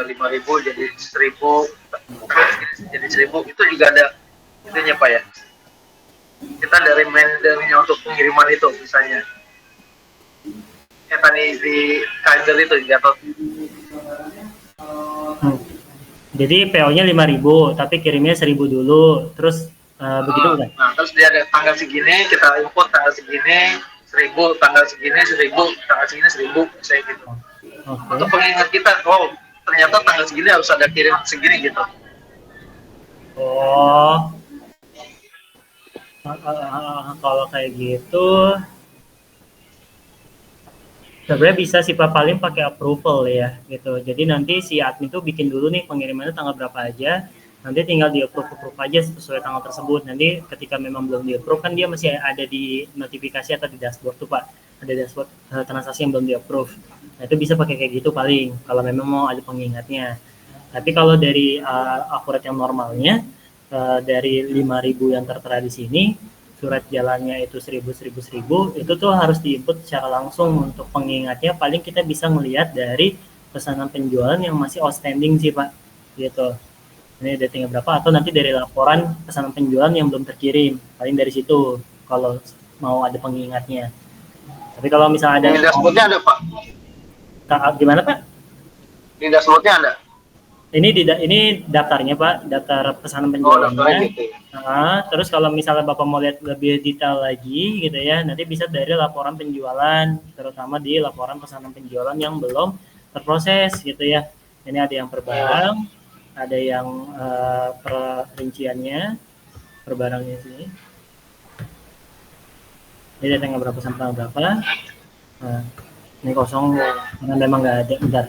5.000 jadi 1.000, jadi 1.000 itu juga ada itunya Pak ya. Kita dari managerinya untuk pengiriman itu misalnya. Yang tadi di kalender itu jatuh. Jadi PO-nya 5.000, tapi kirimnya 1.000 dulu, terus begitu kan? Nah, terus dia ada tanggal segini, kita import tanggal segini, 1.000, tanggal segini 1.000, tanggal segini 1.000, saya gitu. Okay. Untuk pengingat kita, ternyata tanggal segini harus ada kirim segini gitu. Kalau kayak gitu, sebenarnya bisa sih Pak, paling pakai approval ya gitu. Jadi nanti si admin tuh bikin dulu nih pengirimannya tanggal berapa aja, nanti tinggal di approve aja sesuai tanggal tersebut. Nanti ketika memang belum di approve kan dia masih ada di notifikasi atau di dashboard tuh Pak, ada dashboard transaksi yang belum di approve. Nah itu bisa pakai kayak gitu paling kalau memang mau ada pengingatnya. Tapi kalau dari Akurat yang normalnya, dari 5.000 yang tertera di sini, surat jalannya itu 1.000 itu tuh harus diinput secara langsung. Untuk pengingatnya paling kita bisa melihat dari pesanan penjualan yang masih outstanding sih Pak gitu. Ini datingnya berapa, atau nanti dari laporan pesanan penjualan yang belum terkirim, paling dari situ kalau mau ada pengingatnya. Tapi kalau misalnya ada di dashboardnya ada Pak, gimana Pak? Di dashboardnya ada. Ini daftarnya Pak, daftar pesanan penjualannya. Gitu. Nah, terus kalau misalnya Bapak mau lihat lebih detail lagi gitu ya, nanti bisa dari laporan penjualan, terutama di laporan pesanan penjualan yang belum terproses gitu ya. Ini ada yang per barang, ada yang per rinciannya, per barangnya sini. Ini datanya berapa sampai berapa. Nah, ini kosong karena memang nggak ada. Bentar.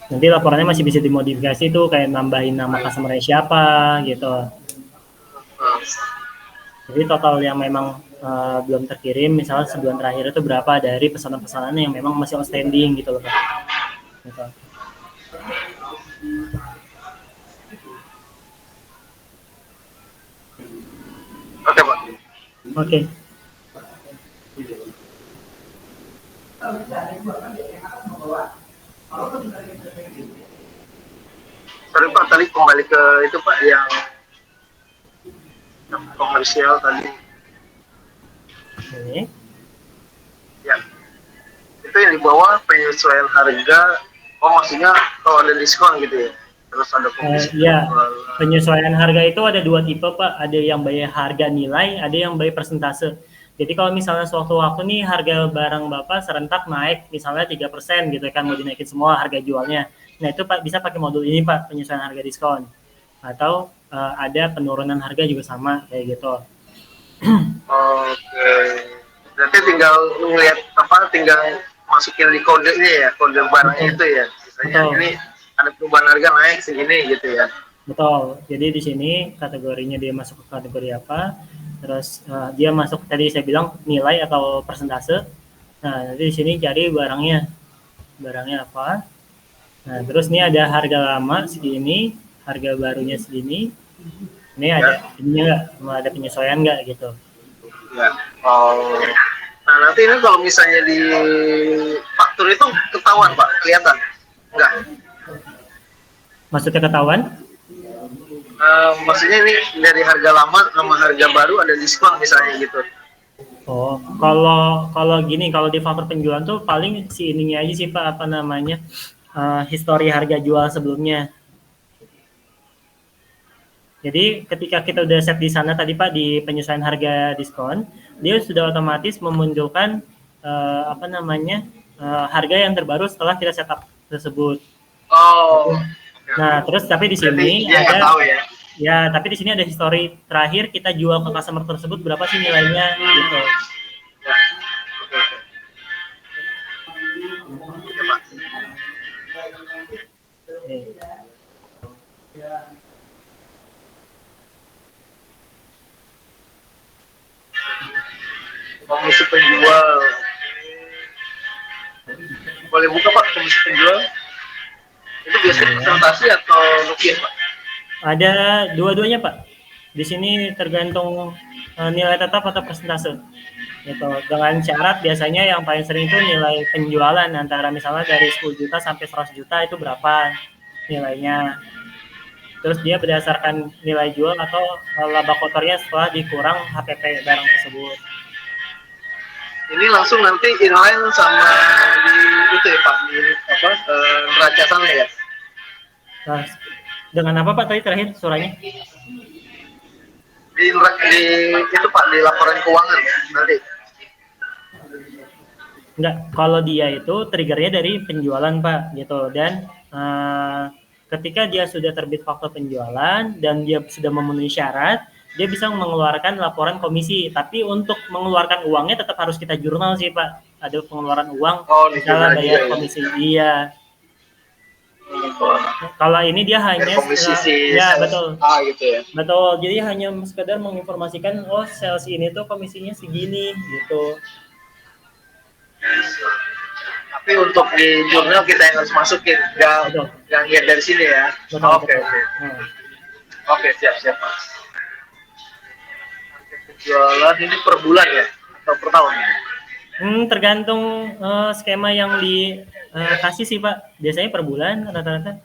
Nanti laporannya masih bisa dimodifikasi tuh, kayak nambahin nama customer siapa gitu. Jadi total yang memang belum terkirim, misalnya sebulan terakhir itu berapa dari pesanan-pesanan yang memang masih outstanding gitu loh Pak. Gitu. Oke Pak. Oke. Sorry Pak, tadi kembali ke itu Pak yang komersial tadi. Ini. Ya. Itu yang di bawah penyesuaian harga. Oh maksudnya kalau ada diskon gitu ya. Terus ada komisi. Ya, penyesuaian harga itu ada dua tipe Pak. Ada yang bayar harga nilai, ada yang bayar persentase. Jadi kalau misalnya suatu waktu nih harga barang Bapak serentak naik misalnya 3% gitu kan, mau dinaikin semua harga jualnya. Nah itu Pak bisa pakai modul ini Pak, penyesuaian harga diskon. Atau ada penurunan harga juga sama kayak gitu. Oke. Berarti tinggal ngeliat apa, tinggal masukin di kodenya ya, kode barangnya itu ya. Misalnya ini ada perubahan harga naik segini gitu ya. Betul. Jadi di sini kategorinya dia masuk ke kategori apa, terus dia masuk tadi saya bilang nilai atau persentase. Nah nanti di sini cari barangnya apa. Nah terus ini ada harga lama segini, harga barunya segini. Ini ada ininya nggak, ada penyesuaian nggak gitu. Ya. Oh. Nah nanti ini kalau misalnya di faktur itu ketahuan Pak, kelihatan? Enggak? Maksudnya ketahuan? Maksudnya ini dari harga lama sama harga baru ada diskon misalnya gitu. Oh, kalau gini, kalau di faktur penjualan tuh paling si ininya aja sih Pak, apa namanya, histori harga jual sebelumnya. Jadi ketika kita udah set di sana tadi Pak di penyesuaian harga diskon, dia sudah otomatis memunculkan apa namanya harga yang terbaru setelah kita setup tersebut. Oh. Nah terus tapi di sini ada ya, tapi di sini ada histori terakhir kita jual ke customer tersebut berapa sih nilainya gitu. Komisi penjual. Boleh buka Pak komisi penjual? Itu biasanya presentasi atau rupiah Pak? Ada dua-duanya Pak. Di sini tergantung nilai tetap atau persentase. Gitu. Dengan syarat biasanya yang paling sering itu nilai penjualan antara misalnya dari 10 juta sampai 100 juta itu berapa nilainya. Terus dia berdasarkan nilai jual atau laba kotornya setelah dikurang HPP barang tersebut. Ini langsung nanti inline sama di itu ya Pak, di apa neraca sana ya? Nah, dengan apa Pak tadi terakhir suaranya? Di itu Pak, di laporan keuangan nanti. Enggak, kalau dia itu triggernya dari penjualan Pak gitu, dan ketika dia sudah terbit faktur penjualan dan dia sudah memenuhi syarat, dia bisa mengeluarkan laporan komisi. Tapi untuk mengeluarkan uangnya tetap harus kita jurnal sih Pak. Ada pengeluaran uang, misalnya bayar komisi. Iya. Kalau ini dia hanya ya betul. Gitu ya. Betul. Jadi hanya sekedar menginformasikan oh sales ini tuh komisinya segini gitu. Tapi untuk di jurnal kita yang harus masukin, nggak lihat dari sini ya. Oke. Oke, siap Pak. Penjualan ini per bulan ya atau per tahun? Tergantung skema yang dikasih sih Pak. Biasanya per bulan rata-rata.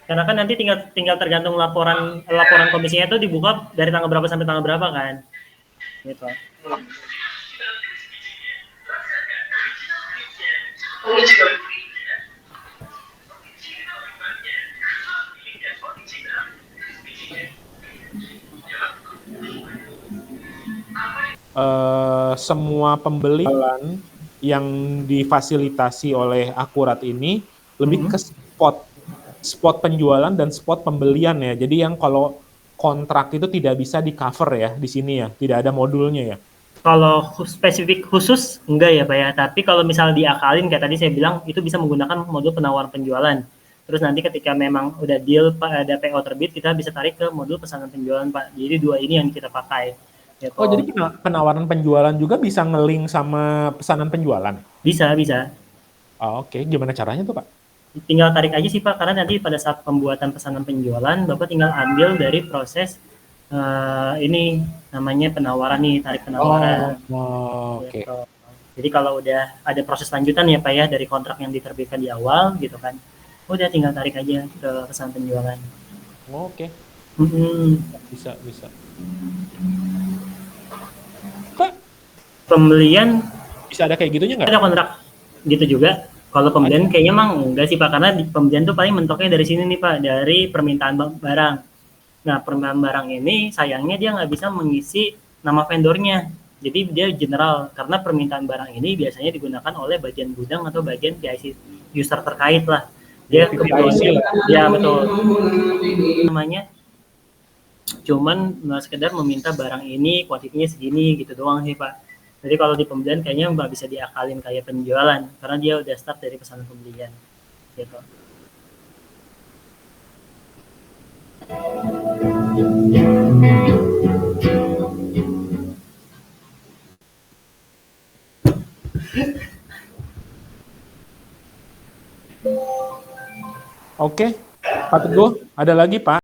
Karena kan nanti tinggal tergantung laporan komisinya itu dibuka dari tanggal berapa sampai tanggal berapa kan. Gitu. Semua pembeli yang difasilitasi oleh Akurat ini lebih ke spot penjualan dan spot pembelian ya. Jadi yang kalau kontrak itu tidak bisa di cover ya di sini ya, tidak ada modulnya ya. Kalau spesifik khusus enggak ya Pak ya, tapi kalau misal diakalin kayak tadi saya bilang itu bisa menggunakan modul penawaran penjualan. Terus nanti ketika memang udah deal Pak, ada PO terbit, kita bisa tarik ke modul pesanan penjualan Pak. Jadi dua ini yang kita pakai. Gitu. Oh jadi penawaran penjualan juga bisa nge-link sama pesanan penjualan? Bisa, bisa. Oh, oke. Gimana caranya tuh Pak? Tinggal tarik aja sih Pak, karena nanti pada saat pembuatan pesanan penjualan, Bapak tinggal ambil dari proses ini namanya penawaran nih, tarik penawaran. Oke. Gitu. Jadi kalau udah ada proses lanjutan ya Pak ya, dari kontrak yang diterbitkan di awal gitu kan, udah tinggal tarik aja ke pesanan penjualan. Oke. Bisa. Pak, pembelian bisa ada kayak gitunya nggak? Ada kontrak gitu juga. Kalau pembelian kayaknya emang enggak sih Pak, karena di pembelian tuh paling mentoknya dari sini nih Pak, dari permintaan barang. Nah, permintaan barang ini sayangnya dia nggak bisa mengisi nama vendornya. Jadi dia general, karena permintaan barang ini biasanya digunakan oleh bagian gudang atau bagian PIC user terkait lah. Dia kebetulan, ya betul. Namanya cuman sekedar meminta barang ini kuantitinya segini gitu doang sih Pak. Jadi kalau di pembelian kayaknya nggak bisa diakalin kayak penjualan, karena dia udah start dari pesanan pembelian gitu. Oke, Pak Teguh, ada lagi Pak?